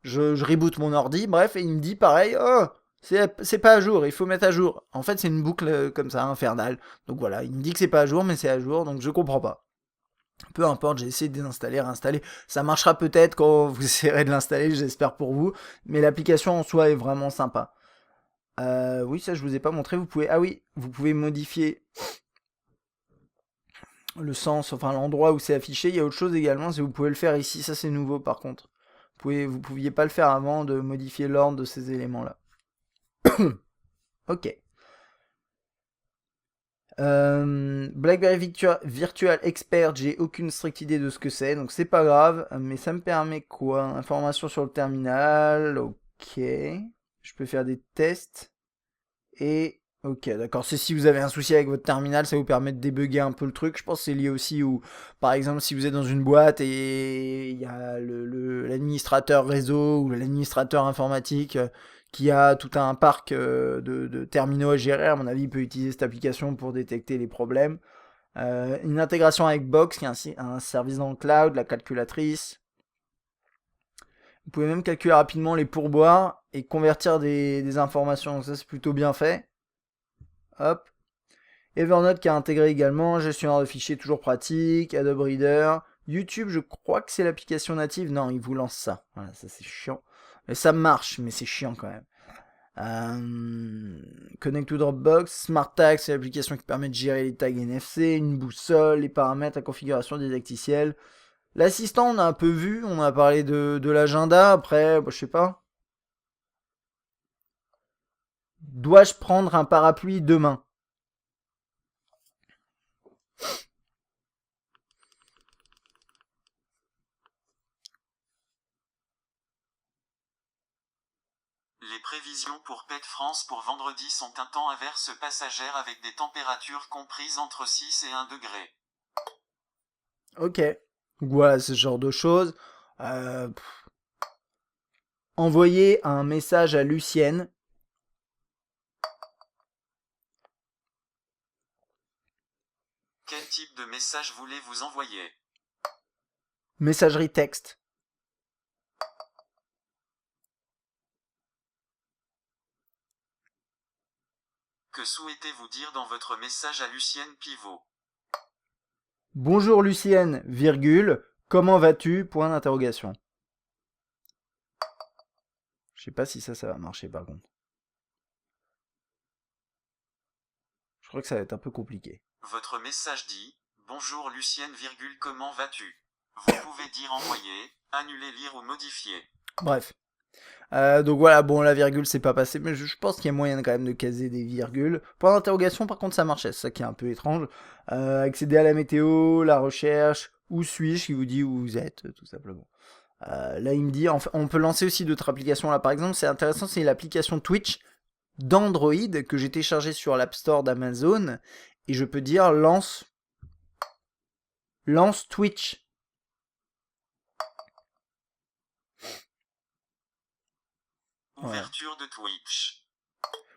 je reboot mon ordi, bref, et il me dit pareil, oh, c'est pas à jour, il faut mettre à jour. En fait, c'est une boucle comme ça, infernale. Donc voilà, il me dit que c'est pas à jour, mais c'est à jour, donc je comprends pas. Peu importe, j'ai essayé de désinstaller, réinstaller. Ça marchera peut-être quand vous essayerez de l'installer, j'espère pour vous. Mais l'application en soi est vraiment sympa. Oui, ça je vous ai pas montré. Vous pouvez, ah oui, vous pouvez modifier le sens, enfin l'endroit où c'est affiché. Il y a autre chose également, c'est vous pouvez le faire ici. Ça c'est nouveau par contre. Vous pouviez pas le faire avant de modifier l'ordre de ces éléments-là. Ok. BlackBerry Virtual Expert, j'ai aucune stricte idée de ce que c'est, donc c'est pas grave, mais ça me permet quoi? Information sur le terminal, ok. Je peux faire des tests. Et ok, d'accord, c'est si vous avez un souci avec votre terminal, ça vous permet de débugger un peu le truc. Je pense que c'est lié aussi où, par exemple, si vous êtes dans une boîte et il y a l'administrateur réseau ou l'administrateur informatique qui a tout un parc de terminaux à gérer, à mon avis, il peut utiliser cette application pour détecter les problèmes. Une intégration avec Box, qui est un service dans le cloud, la calculatrice. Vous pouvez même calculer rapidement les pourboires et convertir des informations. Donc ça, c'est plutôt bien fait. Hop. Evernote qui a intégré également. Gestionnaire de fichiers toujours pratique. Adobe Reader. YouTube, je crois que c'est l'application native. Non, il vous lance ça. Voilà, ça c'est chiant. Mais ça marche, mais c'est chiant quand même. Connect to Dropbox. Smart Tags, c'est l'application qui permet de gérer les tags NFC. Une boussole, les paramètres, la configuration didacticielle. L'assistant, on a un peu vu, on a parlé de l'agenda, après, je sais pas. Dois-je prendre un parapluie demain? Les prévisions pour PET France pour vendredi sont un temps averse passagère avec des températures comprises entre 6 et 1 degré. Ok. Voilà, ce genre de choses. Envoyer un message à Lucienne. Quel type de message voulez-vous envoyer? Messagerie texte. Que souhaitez-vous dire dans votre message à Lucienne Pivot? Bonjour Lucienne, virgule, comment vas-tu? Point d'interrogation. Je sais pas si ça va marcher par contre. Je crois que ça va être un peu compliqué. Votre message dit « Bonjour Lucienne, virgule, comment vas-tu ?» Vous pouvez dire envoyer, annuler, lire ou modifier. Bref. Donc voilà, bon, la virgule c'est pas passé, mais je pense qu'il y a moyen quand même de caser des virgules. Point d'interrogation, par contre, ça marchait, c'est ça qui est un peu étrange. Accéder à la météo, la recherche, où suis-je, qui vous dit où vous êtes, tout simplement. Là, il me dit, on peut lancer aussi d'autres applications. Là, par exemple, c'est intéressant, c'est l'application Twitch d'Android que j'ai téléchargée sur l'App Store d'Amazon, et je peux dire lance Twitch. Ouverture de Twitch.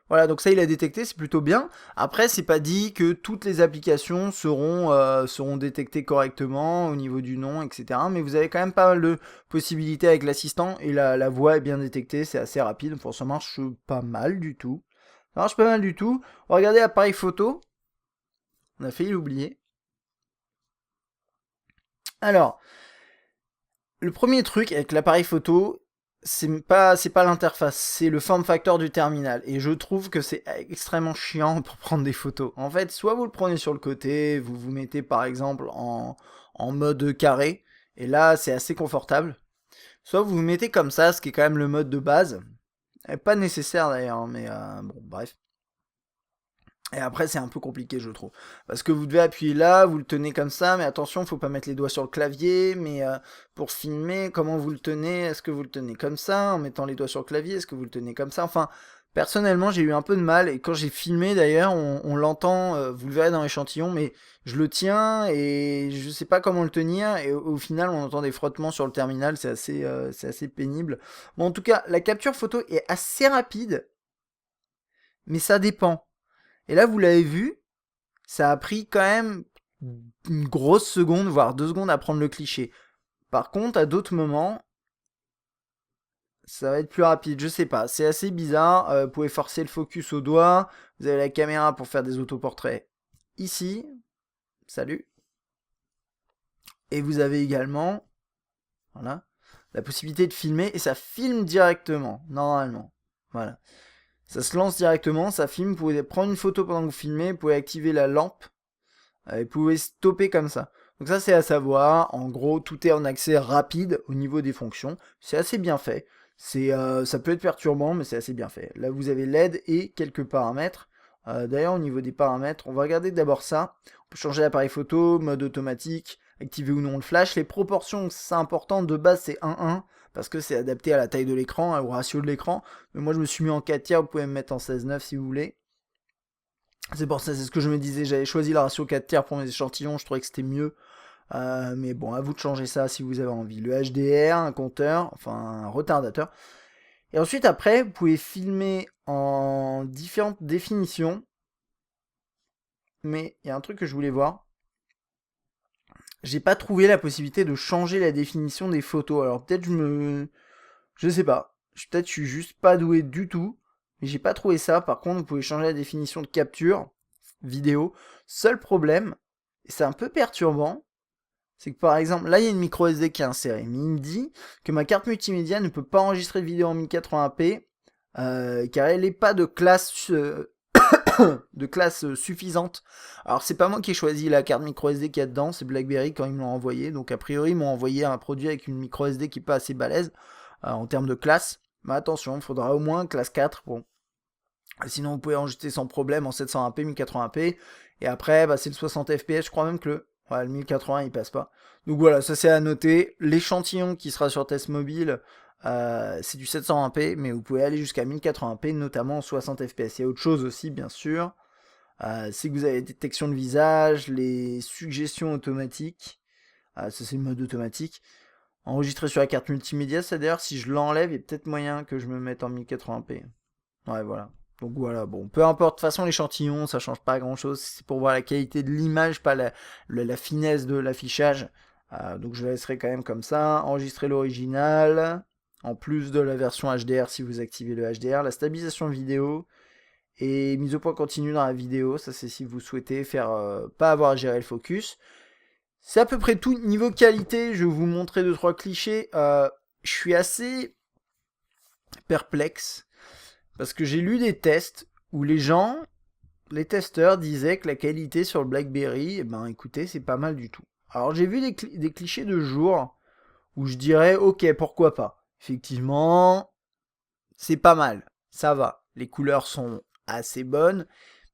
Voilà, donc ça il a détecté, c'est plutôt bien. Après, c'est pas dit que toutes les applications seront détectées correctement au niveau du nom, etc. Mais vous avez quand même pas mal de possibilités avec l'assistant et la voix est bien détectée, c'est assez rapide. Enfin, ça marche pas mal du tout. Ça marche pas mal du tout. Regardez l'appareil photo. On a failli l'oublier. Alors, le premier truc avec l'appareil photo, c'est pas l'interface, c'est le form factor du terminal. Et je trouve que c'est extrêmement chiant pour prendre des photos. En fait, soit vous le prenez sur le côté, vous vous mettez par exemple en mode carré, et là c'est assez confortable. Soit vous vous mettez comme ça, ce qui est quand même le mode de base. Et pas nécessaire d'ailleurs, mais bon, bref. Et après, c'est un peu compliqué, je trouve. Parce que vous devez appuyer là, vous le tenez comme ça, mais attention, faut pas mettre les doigts sur le clavier. Mais pour filmer, comment vous le tenez? Est-ce que vous le tenez comme ça, en mettant les doigts sur le clavier? Est-ce que vous le tenez comme ça? Enfin, personnellement, j'ai eu un peu de mal. Et quand j'ai filmé, d'ailleurs, on l'entend, vous le verrez dans l'échantillon, mais je le tiens et je sais pas comment le tenir. Et au final, on entend des frottements sur le terminal, c'est assez pénible. Bon, en tout cas, la capture photo est assez rapide, mais ça dépend. Et là, vous l'avez vu, ça a pris quand même une grosse seconde, voire 2 secondes à prendre le cliché. Par contre, à d'autres moments, ça va être plus rapide, je sais pas, c'est assez bizarre. Vous pouvez forcer le focus au doigt, vous avez la caméra pour faire des autoportraits ici, salut, et vous avez également, voilà, la possibilité de filmer, et ça filme directement, normalement, voilà. Ça se lance directement, ça filme, vous pouvez prendre une photo pendant que vous filmez, vous pouvez activer la lampe, et vous pouvez stopper comme ça. Donc ça c'est à savoir, en gros tout est en accès rapide au niveau des fonctions, c'est assez bien fait. Ça peut être perturbant, mais c'est assez bien fait. Là, vous avez l'aide et quelques paramètres. D'ailleurs, au niveau des paramètres, on va regarder d'abord ça. On peut changer l'appareil photo, mode automatique, activer ou non le flash. Les proportions, c'est important. De base, c'est 1:1, parce que c'est adapté à la taille de l'écran, au ratio de l'écran. Mais moi, je me suis mis en 4/3. Vous pouvez me mettre en 16:9 si vous voulez. C'est pour ça, c'est ce que je me disais. J'avais choisi le ratio 4/3 pour mes échantillons. Je trouvais que c'était mieux. Mais bon, à vous de changer ça si vous avez envie. Le HDR, un compteur, enfin un retardateur. Et ensuite, après, vous pouvez filmer en différentes définitions. Mais il y a un truc que je voulais voir. J'ai pas trouvé la possibilité de changer la définition des photos. Alors peut-être je sais pas. Peut-être je suis juste pas doué du tout. Mais j'ai pas trouvé ça. Par contre, vous pouvez changer la définition de capture vidéo. Seul problème, et c'est un peu perturbant, c'est que par exemple, là il y a une micro SD qui est insérée, mais il me dit que ma carte multimédia ne peut pas enregistrer de vidéo en 1080p, car elle n'est pas de classe, suffisante. Alors c'est pas moi qui ai choisi la carte micro SD qu'il y a dedans, c'est BlackBerry quand ils me l'ont envoyé, donc a priori ils m'ont envoyé un produit avec une micro SD qui est pas assez balèze en termes de classe, mais attention, il faudra au moins classe 4, bon. Sinon vous pouvez enregistrer sans problème en 720p, 1080p, et après c'est le 60 fps, je crois même que le 1080 il passe pas. Donc voilà, ça c'est à noter. L'échantillon qui sera sur test mobile, c'est du 720p, mais vous pouvez aller jusqu'à 1080p, notamment en 60 fps. Il y a autre chose aussi, bien sûr. C'est que vous avez détection de visage, les suggestions automatiques. Ça c'est le mode automatique. Enregistré sur la carte multimédia, ça d'ailleurs, si je l'enlève, il y a peut-être moyen que je me mette en 1080p. Ouais, voilà. Donc voilà, bon, peu importe, de toute façon l'échantillon, ça change pas grand chose, c'est pour voir la qualité de l'image, pas la finesse de l'affichage. Donc je laisserai quand même comme ça, enregistrer l'original, en plus de la version HDR si vous activez le HDR, la stabilisation vidéo, et mise au point continue dans la vidéo, ça c'est si vous souhaitez faire pas avoir à gérer le focus. C'est à peu près tout. Niveau qualité, je vais vous montrer 2-3 clichés. Je suis assez perplexe. Parce que j'ai lu des tests où les testeurs disaient que la qualité sur le BlackBerry, écoutez, c'est pas mal du tout. Alors j'ai vu des clichés de jour où je dirais, ok, pourquoi pas. Effectivement, c'est pas mal, ça va. Les couleurs sont assez bonnes.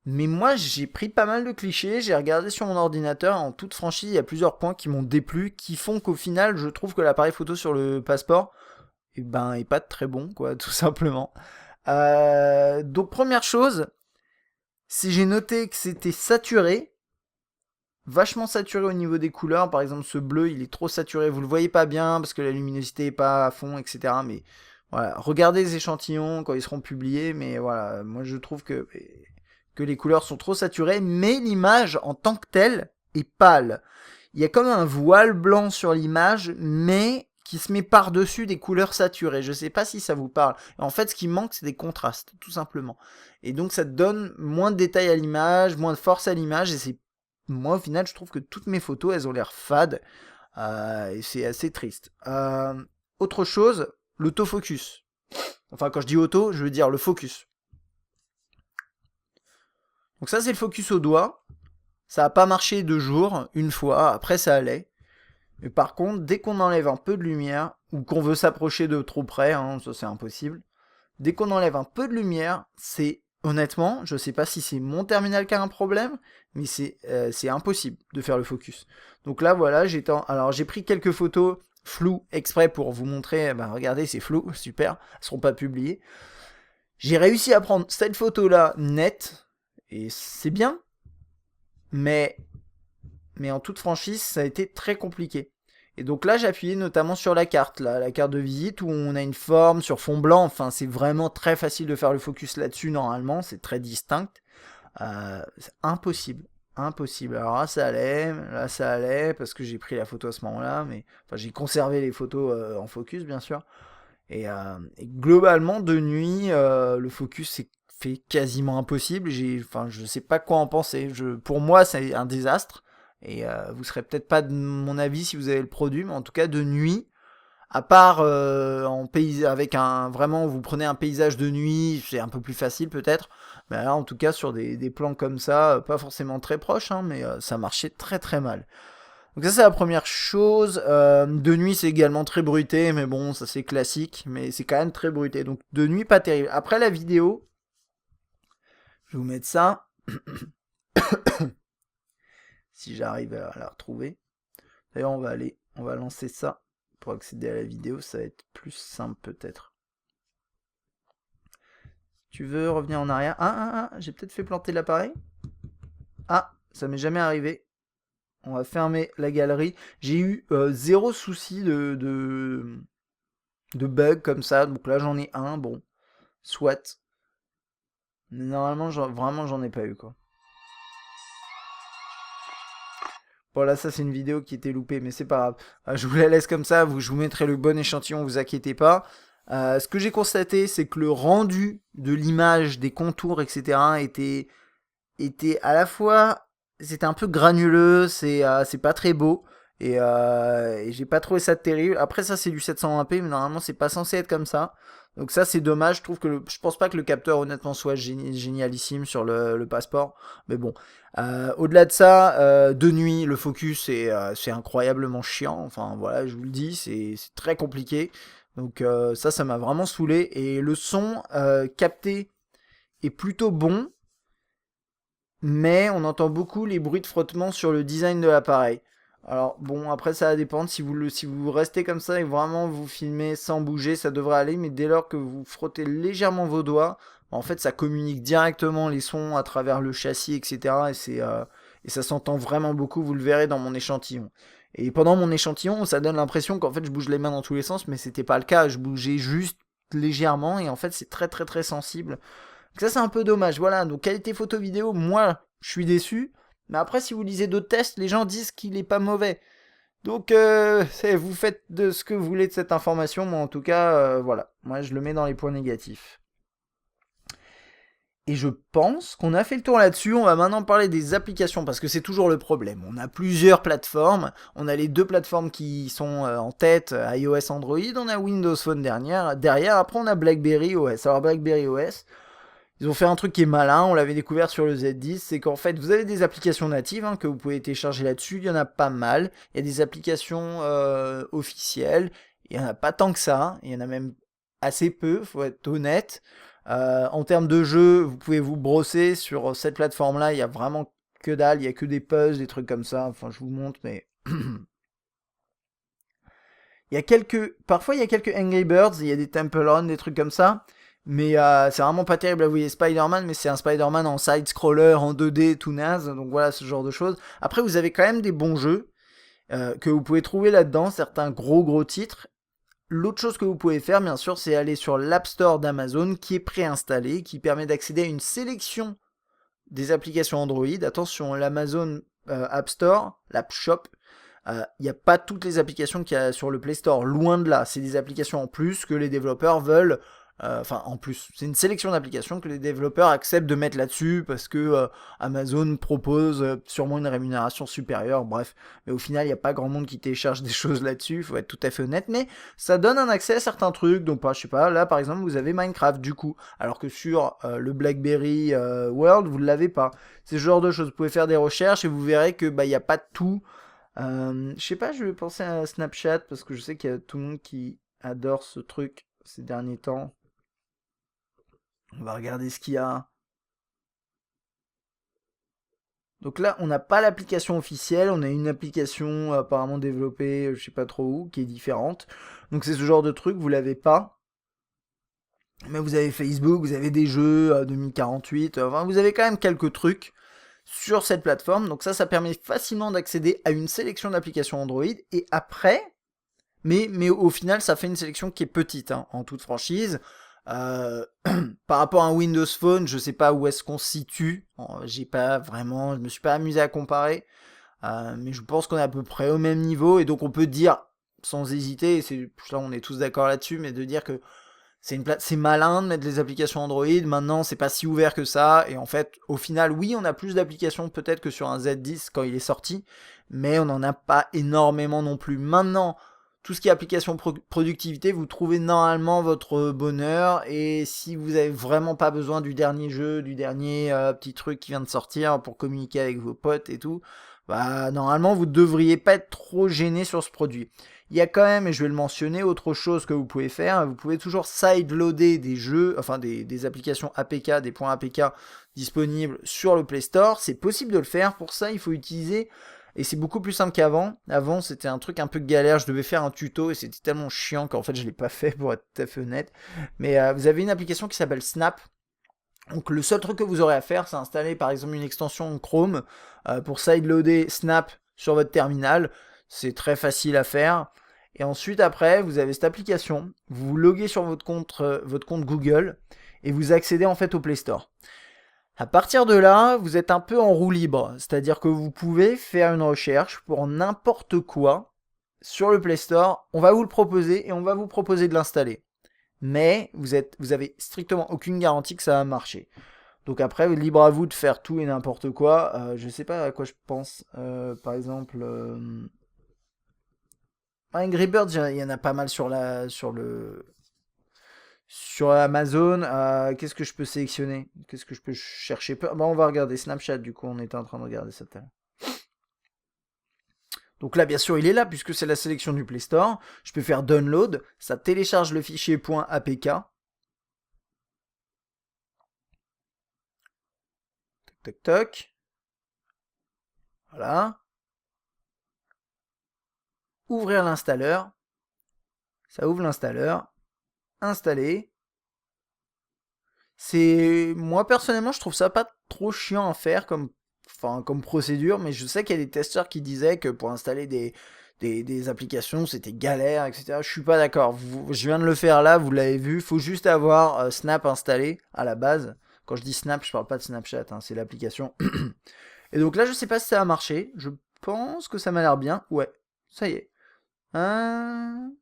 Mais moi, j'ai pris pas mal de clichés, j'ai regardé sur mon ordinateur, en toute franchise, il y a plusieurs points qui m'ont déplu, qui font qu'au final, je trouve que l'appareil photo sur le passeport, est pas très bon, quoi, tout simplement. Donc première chose, si j'ai noté que c'était saturé, vachement saturé au niveau des couleurs, par exemple ce bleu il est trop saturé, vous le voyez pas bien parce que la luminosité est pas à fond, etc. Mais voilà, regardez les échantillons quand ils seront publiés, mais voilà, moi je trouve que les couleurs sont trop saturées, mais l'image en tant que telle est pâle. Il y a comme un voile blanc sur l'image, mais qui se met par-dessus des couleurs saturées. Je sais pas si ça vous parle. En fait, ce qui manque, c'est des contrastes, tout simplement. Et donc, ça donne moins de détails à l'image, moins de force à l'image, et moi, au final, je trouve que toutes mes photos, elles ont l'air fades, et c'est assez triste. Autre chose, l'autofocus. Enfin, quand je dis auto, je veux dire le focus. Donc ça, c'est le focus au doigt. Ça n'a pas marché 2 jours, une fois, après ça allait. Mais par contre, dès qu'on enlève un peu de lumière, ou qu'on veut s'approcher de trop près, ça c'est impossible, dès qu'on enlève un peu de lumière, c'est, honnêtement, je sais pas si c'est mon terminal qui a un problème, mais c'est impossible de faire le focus. Donc là, voilà, alors j'ai pris quelques photos floues exprès pour vous montrer, regardez, c'est flou, super, elles seront pas publiées. J'ai réussi à prendre cette photo-là nette, et c'est bien, mais en toute franchise, ça a été très compliqué. Et donc là, j'ai appuyé notamment sur la carte de visite, où on a une forme sur fond blanc. Enfin, c'est vraiment très facile de faire le focus là-dessus, normalement. C'est très distinct. C'est impossible. impossible. Alors là ça allait, parce que j'ai pris la photo à ce moment-là, mais enfin j'ai conservé les photos en focus bien sûr. Et globalement de nuit, le focus c'est fait quasiment impossible. Je sais pas quoi en penser. Pour moi c'est un désastre. Et vous serez peut-être pas de mon avis si vous avez le produit, mais en tout cas de nuit. À part avec vraiment, vous prenez un paysage de nuit, c'est un peu plus facile peut-être. Mais là, en tout cas, sur des plans comme ça, pas forcément très proches, hein, mais ça marchait très très mal. Donc ça, c'est la première chose. De nuit, c'est également très bruité, mais bon, ça c'est classique, mais c'est quand même très bruité. Donc de nuit, pas terrible. Après la vidéo, je vais vous mettre ça. Si j'arrive à la retrouver. D'ailleurs, on va lancer ça. Pour accéder à la vidéo, ça va être plus simple peut-être. Tu veux revenir en arrière? J'ai peut-être fait planter l'appareil. Ah, ça m'est jamais arrivé. On va fermer la galerie. J'ai eu zéro souci de bug comme ça. Donc là, j'en ai un. Bon, soit. Mais normalement, vraiment, j'en ai pas eu quoi. Bon là ça c'est une vidéo qui était loupée mais c'est pas grave. Je vous la laisse comme ça, je vous mettrai le bon échantillon, vous inquiétez pas. Ce que j'ai constaté c'est que le rendu de l'image, des contours etc. était à la fois, c'était un peu granuleux, c'est pas très beau. Et j'ai pas trouvé ça terrible. Après ça c'est du 720p mais normalement c'est pas censé être comme ça. Donc ça c'est dommage, je trouve que je pense pas que le capteur honnêtement soit génialissime sur le passeport. Mais bon, au-delà de ça, de nuit le focus c'est incroyablement chiant. Enfin voilà, je vous le dis, c'est très compliqué. Donc ça m'a vraiment saoulé. Et le son capté est plutôt bon. Mais on entend beaucoup les bruits de frottement sur le design de l'appareil. Alors bon, après ça va dépendre, si vous restez comme ça et vraiment vous filmez sans bouger, ça devrait aller, mais dès lors que vous frottez légèrement vos doigts, en fait ça communique directement les sons à travers le châssis, etc. Et ça s'entend vraiment beaucoup, vous le verrez dans mon échantillon. Et pendant mon échantillon, ça donne l'impression qu'en fait je bouge les mains dans tous les sens, mais c'était pas le cas, je bougeais juste légèrement, et en fait c'est très très très sensible. Donc ça c'est un peu dommage, voilà, donc qualité photo vidéo, moi je suis déçu. Mais après, si vous lisez d'autres tests, les gens disent qu'il est pas mauvais. Donc, vous faites de ce que vous voulez de cette information. Moi, en tout cas, voilà. Moi, je le mets dans les points négatifs. Et je pense qu'on a fait le tour là-dessus. On va maintenant parler des applications, parce que c'est toujours le problème. On a plusieurs plateformes. On a les deux plateformes qui sont en tête, iOS, Android. On a Windows Phone derrière. Après, on a BlackBerry OS. Alors, BlackBerry OS... Ils ont fait un truc qui est malin, on l'avait découvert sur le Z10, c'est qu'en fait vous avez des applications natives que vous pouvez télécharger là-dessus, il y en a pas mal, il y a des applications officielles, il y en a pas tant que ça, il y en a même assez peu, faut être honnête. En termes de jeux, vous pouvez vous brosser sur cette plateforme-là, il y a vraiment que dalle, il y a que des puzzles, des trucs comme ça, enfin je vous montre, mais... Parfois il y a quelques Angry Birds, il y a des Temple Run, des trucs comme ça. Mais c'est vraiment pas terrible. Là, vous voyez Spider-Man, mais c'est un Spider-Man en side-scroller, en 2D, tout naze. Donc voilà, ce genre de choses. Après, vous avez quand même des bons jeux que vous pouvez trouver là-dedans, certains gros titres. L'autre chose que vous pouvez faire, bien sûr, c'est aller sur l'App Store d'Amazon, qui est préinstallé, qui permet d'accéder à une sélection des applications Android. Attention, l'Amazon App Store, l'App Shop, il n'y a pas toutes les applications qu'il y a sur le Play Store. Loin de là. C'est des applications en plus que les développeurs veulent... en plus, c'est une sélection d'applications que les développeurs acceptent de mettre là-dessus parce que Amazon propose sûrement une rémunération supérieure, bref. Mais au final, il n'y a pas grand monde qui télécharge des choses là-dessus, faut être tout à fait honnête, mais ça donne un accès à certains trucs, donc je sais pas, là par exemple, vous avez Minecraft du coup, alors que sur le BlackBerry World, vous ne l'avez pas. C'est ce genre de choses, vous pouvez faire des recherches et vous verrez que il n'y a pas de tout. Je sais pas, je vais penser à Snapchat parce que je sais qu'il y a tout le monde qui adore ce truc ces derniers temps. On va regarder ce qu'il y a. Donc là, on n'a pas l'application officielle, on a une application apparemment développée, je sais pas trop où, qui est différente. Donc c'est ce genre de truc, vous l'avez pas. Mais vous avez Facebook, vous avez des jeux 2048, enfin vous avez quand même quelques trucs sur cette plateforme. Donc ça permet facilement d'accéder à une sélection d'applications Android. Et après, mais au final, ça fait une sélection qui est petite, en toute franchise. Par rapport à un Windows Phone, je sais pas où est-ce qu'on se situe. Je me suis pas amusé à comparer. Mais je pense qu'on est à peu près au même niveau, et donc on peut dire, sans hésiter, là on est tous d'accord là-dessus, mais de dire que c'est malin de mettre les applications Android. Maintenant, c'est pas si ouvert que ça, et en fait, au final, oui, on a plus d'applications peut-être que sur un Z10 quand il est sorti, mais on n'en a pas énormément non plus. Maintenant, tout ce qui est application productivité, vous trouvez normalement votre bonheur, et si vous avez vraiment pas besoin du dernier jeu, du dernier petit truc qui vient de sortir pour communiquer avec vos potes et tout, bah normalement vous devriez pas être trop gêné sur ce produit. Il y a quand même, et je vais le mentionner, autre chose que vous pouvez faire. Vous pouvez toujours sideloader des jeux, enfin des applications APK, des points APK disponibles sur le Play Store. C'est possible de le faire. Pour ça, il faut utiliser, et c'est beaucoup plus simple qu'avant. Avant, c'était un truc un peu galère. Je devais faire un tuto et c'était tellement chiant qu'en fait, je l'ai pas fait, pour être tout à fait honnête. Mais vous avez une application qui s'appelle Snap. Donc le seul truc que vous aurez à faire, c'est installer par exemple une extension Chrome pour sideloader Snap sur votre terminal. C'est très facile à faire. Et ensuite, après, vous avez cette application. Vous vous loguez sur votre compte Google et vous accédez en fait au Play Store. À partir de là, vous êtes un peu en roue libre. C'est-à-dire que vous pouvez faire une recherche pour n'importe quoi sur le Play Store. On va vous le proposer et on va vous proposer de l'installer. Mais vous avez strictement aucune garantie que ça va marcher. Donc après, libre à vous de faire tout et n'importe quoi. Je sais pas à quoi je pense. Par exemple, Angry Birds, il y en a pas mal sur Amazon. Qu'est-ce que je peux sélectionner? Qu'est-ce que je peux chercher? On va regarder Snapchat, du coup, on était en train de regarder ça tout à l'heure. Donc là, bien sûr, il est là, puisque c'est la sélection du Play Store. Je peux faire download, ça télécharge le fichier .apk. Toc, toc. Voilà. Ouvrir l'installeur. Ça ouvre l'installeur. Installer. Moi, personnellement, je trouve ça pas trop chiant à faire comme procédure, mais je sais qu'il y a des testeurs qui disaient que pour installer des applications, c'était galère, etc. Je suis pas d'accord. Je viens de le faire là, vous l'avez vu. Faut juste avoir Snap installé à la base. Quand je dis Snap, je parle pas de Snapchat, hein, c'est l'application. Et donc là, je sais pas si ça a marché. Je pense que ça m'a l'air bien. Ouais, ça y est. Non.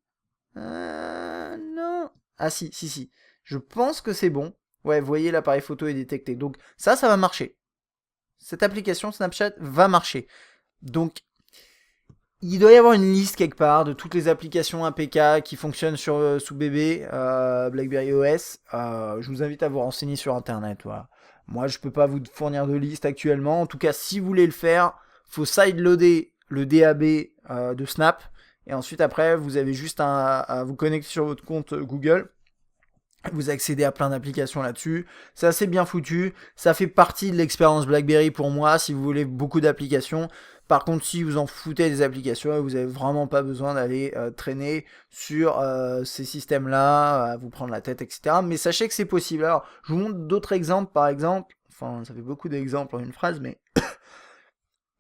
Ah si. Je pense que c'est bon. Ouais, vous voyez, l'appareil photo est détecté. Donc ça va marcher. Cette application Snapchat va marcher. Donc, il doit y avoir une liste quelque part de toutes les applications APK qui fonctionnent sous bébé, BlackBerry OS. Je vous invite à vous renseigner sur Internet. Voilà. Moi, je peux pas vous fournir de liste actuellement. En tout cas, si vous voulez le faire, faut sideloader le DAB de Snap. Et ensuite, après, vous avez juste à vous connecter sur votre compte Google. Vous accédez à plein d'applications là-dessus. C'est assez bien foutu. Ça fait partie de l'expérience BlackBerry pour moi, si vous voulez beaucoup d'applications. Par contre, si vous en foutez des applications, vous n'avez vraiment pas besoin d'aller traîner sur ces systèmes-là, à vous prendre la tête, etc. Mais sachez que c'est possible. Alors, je vous montre d'autres exemples, par exemple. Enfin, ça fait beaucoup d'exemples en une phrase, mais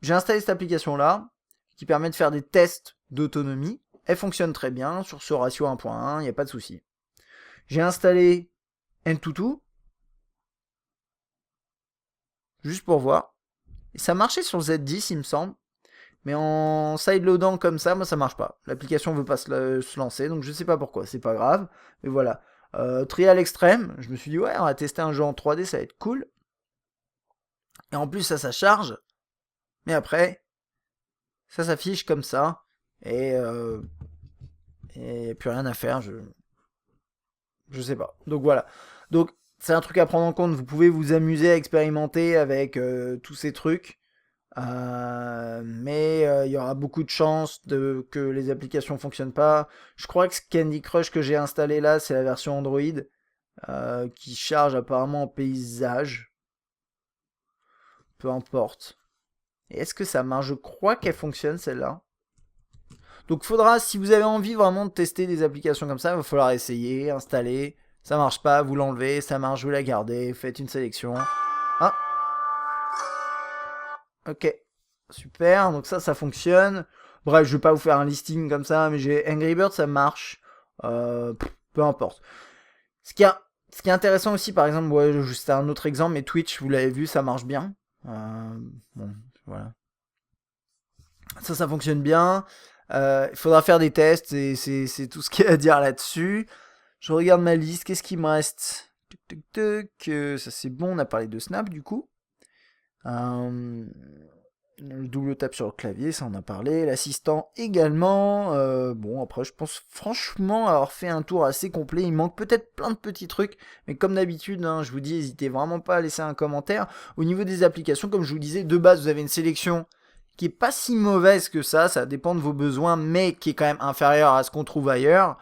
j'ai installé cette application-là, qui permet de faire des tests d'autonomie. Elle fonctionne très bien sur ce ratio 1.1, il n'y a pas de souci. J'ai installé Antutu, juste pour voir. Et ça marchait sur le Z10, il me semble. Mais en sideloadant comme ça, moi ça marche pas. L'application veut pas se lancer, donc je sais pas pourquoi, c'est pas grave. Mais voilà. Trial Extreme, je me suis dit, ouais, on va tester un jeu en 3D, ça va être cool. Et en plus, ça charge. Mais après, ça s'affiche comme ça. Et plus rien à faire, je sais pas. Donc voilà. Donc c'est un truc à prendre en compte. Vous pouvez vous amuser à expérimenter avec tous ces trucs. Mais il y aura beaucoup de chances que les applications fonctionnent pas. Je crois que Candy Crush que j'ai installé là, c'est la version Android qui charge apparemment en paysage. Peu importe. Et est-ce que ça marche? Je crois qu'elle fonctionne celle-là. Donc faudra, si vous avez envie vraiment de tester des applications comme ça, il va falloir essayer, installer. Ça marche pas, vous l'enlevez, ça marche, vous la gardez, faites une sélection. Ah. Ok, super, donc ça fonctionne. Bref, je vais pas vous faire un listing comme ça, mais j'ai Angry Birds, ça marche. Peu importe. Ce qu'il y a Ce qui est intéressant aussi, par exemple, c'était un autre exemple, mais Twitch, vous l'avez vu, ça marche bien. Bon, voilà. Ça fonctionne bien. Il faudra faire des tests, et c'est tout ce qu'il y a à dire là-dessus. Je regarde ma liste, qu'est-ce qui me reste? Ça c'est bon, on a parlé de Snap du coup. Le double tape sur le clavier, ça on a parlé. L'assistant également. Bon, après, je pense franchement avoir fait un tour assez complet. Il manque peut-être plein de petits trucs, mais comme d'habitude, hein, je vous dis, n'hésitez vraiment pas à laisser un commentaire. Au niveau des applications, comme je vous disais, de base, vous avez une sélection qui est pas si mauvaise que ça dépend de vos besoins, mais qui est quand même inférieure à ce qu'on trouve ailleurs.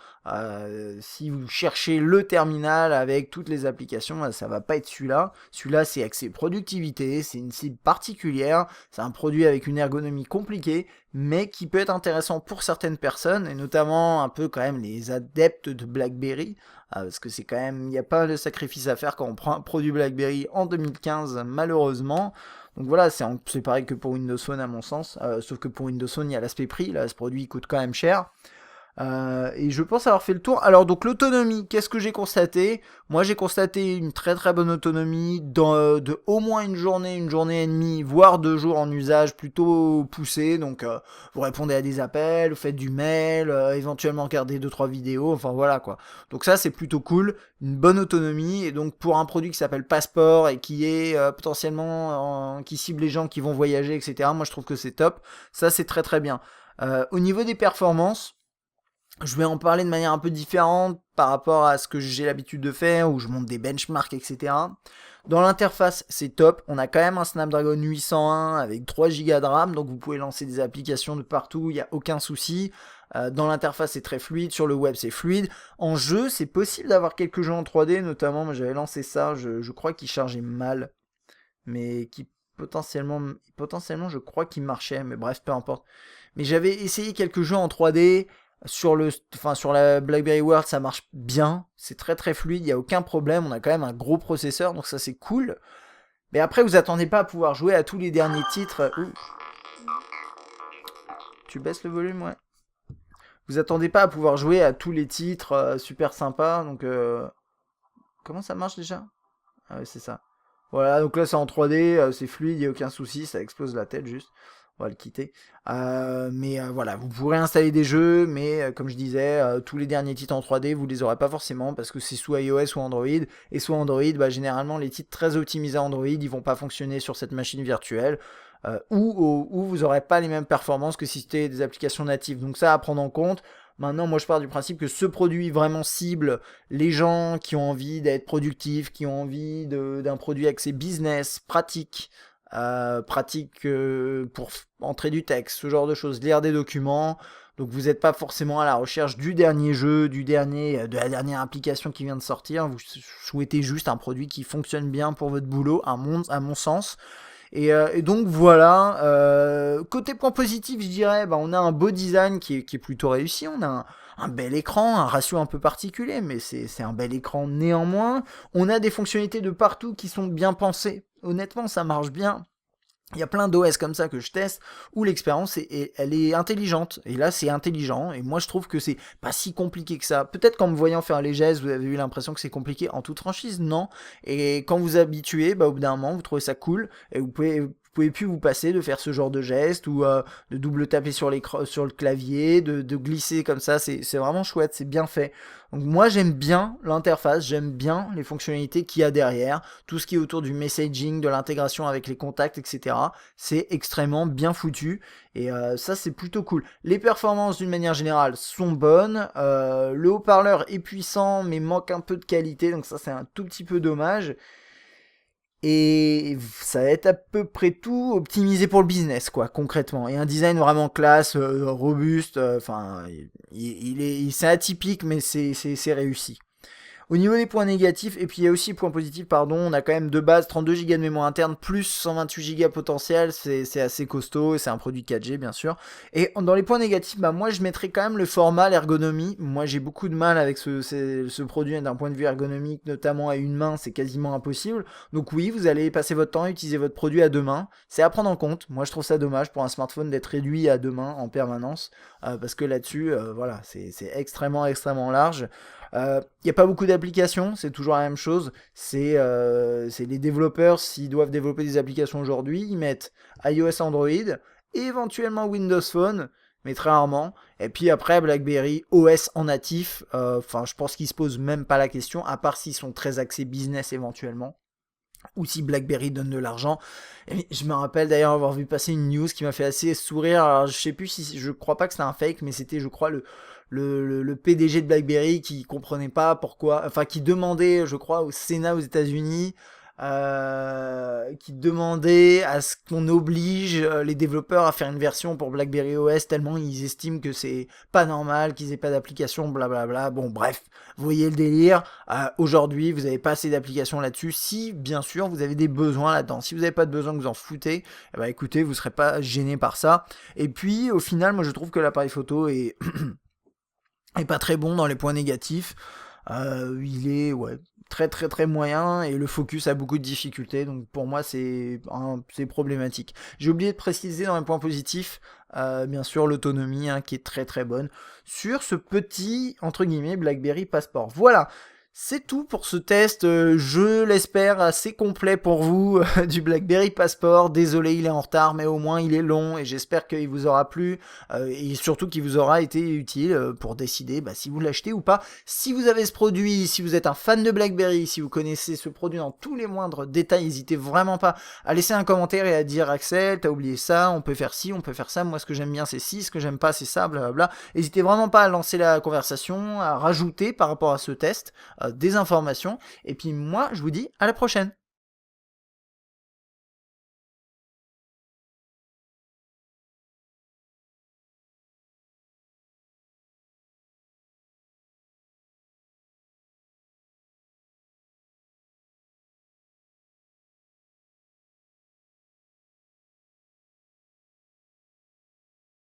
Si vous cherchez le terminal avec toutes les applications, ça va pas être celui-là. Celui-là, c'est axé productivité, c'est une cible particulière, c'est un produit avec une ergonomie compliquée, mais qui peut être intéressant pour certaines personnes, et notamment un peu quand même les adeptes de BlackBerry, parce que c'est quand même, il n'y a pas de sacrifice à faire quand on prend un produit BlackBerry en 2015, malheureusement. Donc voilà, c'est pareil que pour Windows Phone à mon sens, sauf que pour Windows Phone il y a l'aspect prix, là ce produit coûte quand même cher. Et je pense avoir fait le tour. Alors donc l'autonomie, qu'est-ce que j'ai constaté? Moi j'ai constaté une très très bonne autonomie de au moins une journée et demie, voire 2 jours en usage plutôt poussé. Donc vous répondez à des appels, vous faites du mail, éventuellement regardez 2-3 vidéos, enfin voilà quoi. Donc ça c'est plutôt cool, une bonne autonomie. Et donc pour un produit qui s'appelle Passport et qui est potentiellement qui cible les gens qui vont voyager, etc. Moi je trouve que c'est top. Ça c'est très très bien. Au niveau des performances, je vais en parler de manière un peu différente par rapport à ce que j'ai l'habitude de faire, où je monte des benchmarks, etc. Dans l'interface, c'est top. On a quand même un Snapdragon 801 avec 3 Go de RAM, donc vous pouvez lancer des applications de partout, il n'y a aucun souci. Dans l'interface, c'est très fluide. Sur le web, c'est fluide. En jeu, c'est possible d'avoir quelques jeux en 3D, notamment, moi j'avais lancé ça, je crois qu'il chargeait mal, mais qui potentiellement, je crois qu'il marchait, mais bref, peu importe. Mais j'avais essayé quelques jeux en 3D. Sur la BlackBerry World, ça marche bien, c'est très très fluide, il n'y a aucun problème, on a quand même un gros processeur, donc ça c'est cool. Mais après, vous attendez pas à pouvoir jouer à tous les derniers titres. Ouh. Tu baisses le volume, ouais. Vous attendez pas à pouvoir jouer à tous les titres super sympas, donc comment ça marche déjà? Ah ouais, c'est ça. Voilà, donc là c'est en 3D, c'est fluide, il n'y a aucun souci, ça explose la tête juste. On va le quitter. Mais voilà, vous pourrez installer des jeux, mais comme je disais, tous les derniers titres en 3D, vous les aurez pas forcément parce que c'est soit iOS ou Android. Et soit Android, généralement les titres très optimisés Android, ils vont pas fonctionner sur cette machine virtuelle. Ou vous n'aurez pas les mêmes performances que si c'était des applications natives. Donc ça à prendre en compte. Maintenant, moi je pars du principe que ce produit vraiment cible les gens qui ont envie d'être productifs, qui ont envie d'un produit axé business, pratique, pour entrer du texte, ce genre de choses, lire des documents. Donc vous n'êtes pas forcément à la recherche du dernier jeu, de la dernière application qui vient de sortir. Vous souhaitez juste un produit qui fonctionne bien pour votre boulot, à mon sens. Et donc voilà, côté point positif, je dirais, on a un beau design qui est plutôt réussi, on a un bel écran, un ratio un peu particulier, mais c'est un bel écran néanmoins. On a des fonctionnalités de partout qui sont bien pensées. Honnêtement, ça marche bien. Il y a plein d'OS comme ça que je teste où l'expérience elle est intelligente. Et là, c'est intelligent. Et moi, je trouve que c'est pas si compliqué que ça. Peut-être qu'en me voyant faire les gestes, vous avez eu l'impression que c'est compliqué. En toute franchise, non. Et quand vous habituez, au bout d'un moment, vous trouvez ça cool. Et vous pouvez plus vous passer de faire ce genre de gestes ou de double taper sur le clavier, de glisser comme ça. C'est vraiment chouette, c'est bien fait. Donc moi j'aime bien l'interface, j'aime bien les fonctionnalités qu'il y a derrière, tout ce qui est autour du messaging, de l'intégration avec les contacts, etc. C'est extrêmement bien foutu et ça c'est plutôt cool. Les performances d'une manière générale sont bonnes, le haut-parleur est puissant mais manque un peu de qualité, donc ça c'est un tout petit peu dommage. Et ça va être à peu près tout optimisé pour le business, quoi, concrètement. Et un design vraiment classe, robuste, c'est atypique, mais c'est réussi. Au niveau des points négatifs, et puis il y a aussi points positifs, pardon, on a quand même de base 32 Go de mémoire interne plus 128 Go potentiel, c'est assez costaud, et c'est un produit 4G bien sûr. Et dans les points négatifs, moi je mettrais quand même le format, l'ergonomie. Moi j'ai beaucoup de mal avec ce produit d'un point de vue ergonomique, notamment à une main, c'est quasiment impossible. Donc oui, vous allez passer votre temps à utiliser votre produit à deux mains, c'est à prendre en compte. Moi je trouve ça dommage pour un smartphone d'être réduit à deux mains en permanence, parce que là-dessus, voilà, c'est extrêmement large. Il n'y a pas beaucoup d'applications, c'est toujours la même chose. C'est les développeurs, s'ils doivent développer des applications aujourd'hui, ils mettent iOS, Android, éventuellement Windows Phone, mais très rarement. Et puis après, BlackBerry OS en natif, je pense qu'ils se posent même pas la question, à part s'ils sont très axés business éventuellement, ou si BlackBerry donne de l'argent. Et je me rappelle d'ailleurs avoir vu passer une news qui m'a fait assez sourire. Alors je sais plus si, je crois pas que c'était un fake, mais c'était, je crois, le PDG de BlackBerry qui comprenait pas pourquoi, enfin qui demandait, je crois, au Sénat aux États-Unis, qui demandait à ce qu'on oblige les développeurs à faire une version pour BlackBerry OS tellement ils estiment que c'est pas normal qu'ils aient pas d'application, blablabla. Bon bref, vous voyez le délire. Aujourd'hui, vous avez pas assez d'applications là-dessus. Si bien sûr vous avez des besoins là-dedans, si vous n'avez pas de besoin, que vous en foutez, eh ben, écoutez, vous serez pas gêné par ça. Et puis au final, moi je trouve que l'appareil photo est pas très bon dans les points négatifs. Il est très très très moyen et le focus a beaucoup de difficultés, donc pour moi c'est problématique. J'ai oublié de préciser dans les points positifs, bien sûr l'autonomie qui est très très bonne sur ce petit entre guillemets BlackBerry Passport. Voilà, c'est tout pour ce test, je l'espère assez complet pour vous du BlackBerry Passport. Désolé, il est en retard, mais au moins il est long et j'espère qu'il vous aura plu et surtout qu'il vous aura été utile pour décider si vous l'achetez ou pas. Si vous avez ce produit, si vous êtes un fan de BlackBerry, si vous connaissez ce produit dans tous les moindres détails, n'hésitez vraiment pas à laisser un commentaire et à dire Axel, t'as oublié ça, on peut faire ci, on peut faire ça, moi ce que j'aime bien c'est ci, ce que j'aime pas c'est ça, blablabla. N'hésitez vraiment pas à lancer la conversation, à rajouter par rapport à ce test des informations, et puis moi je vous dis à la prochaine.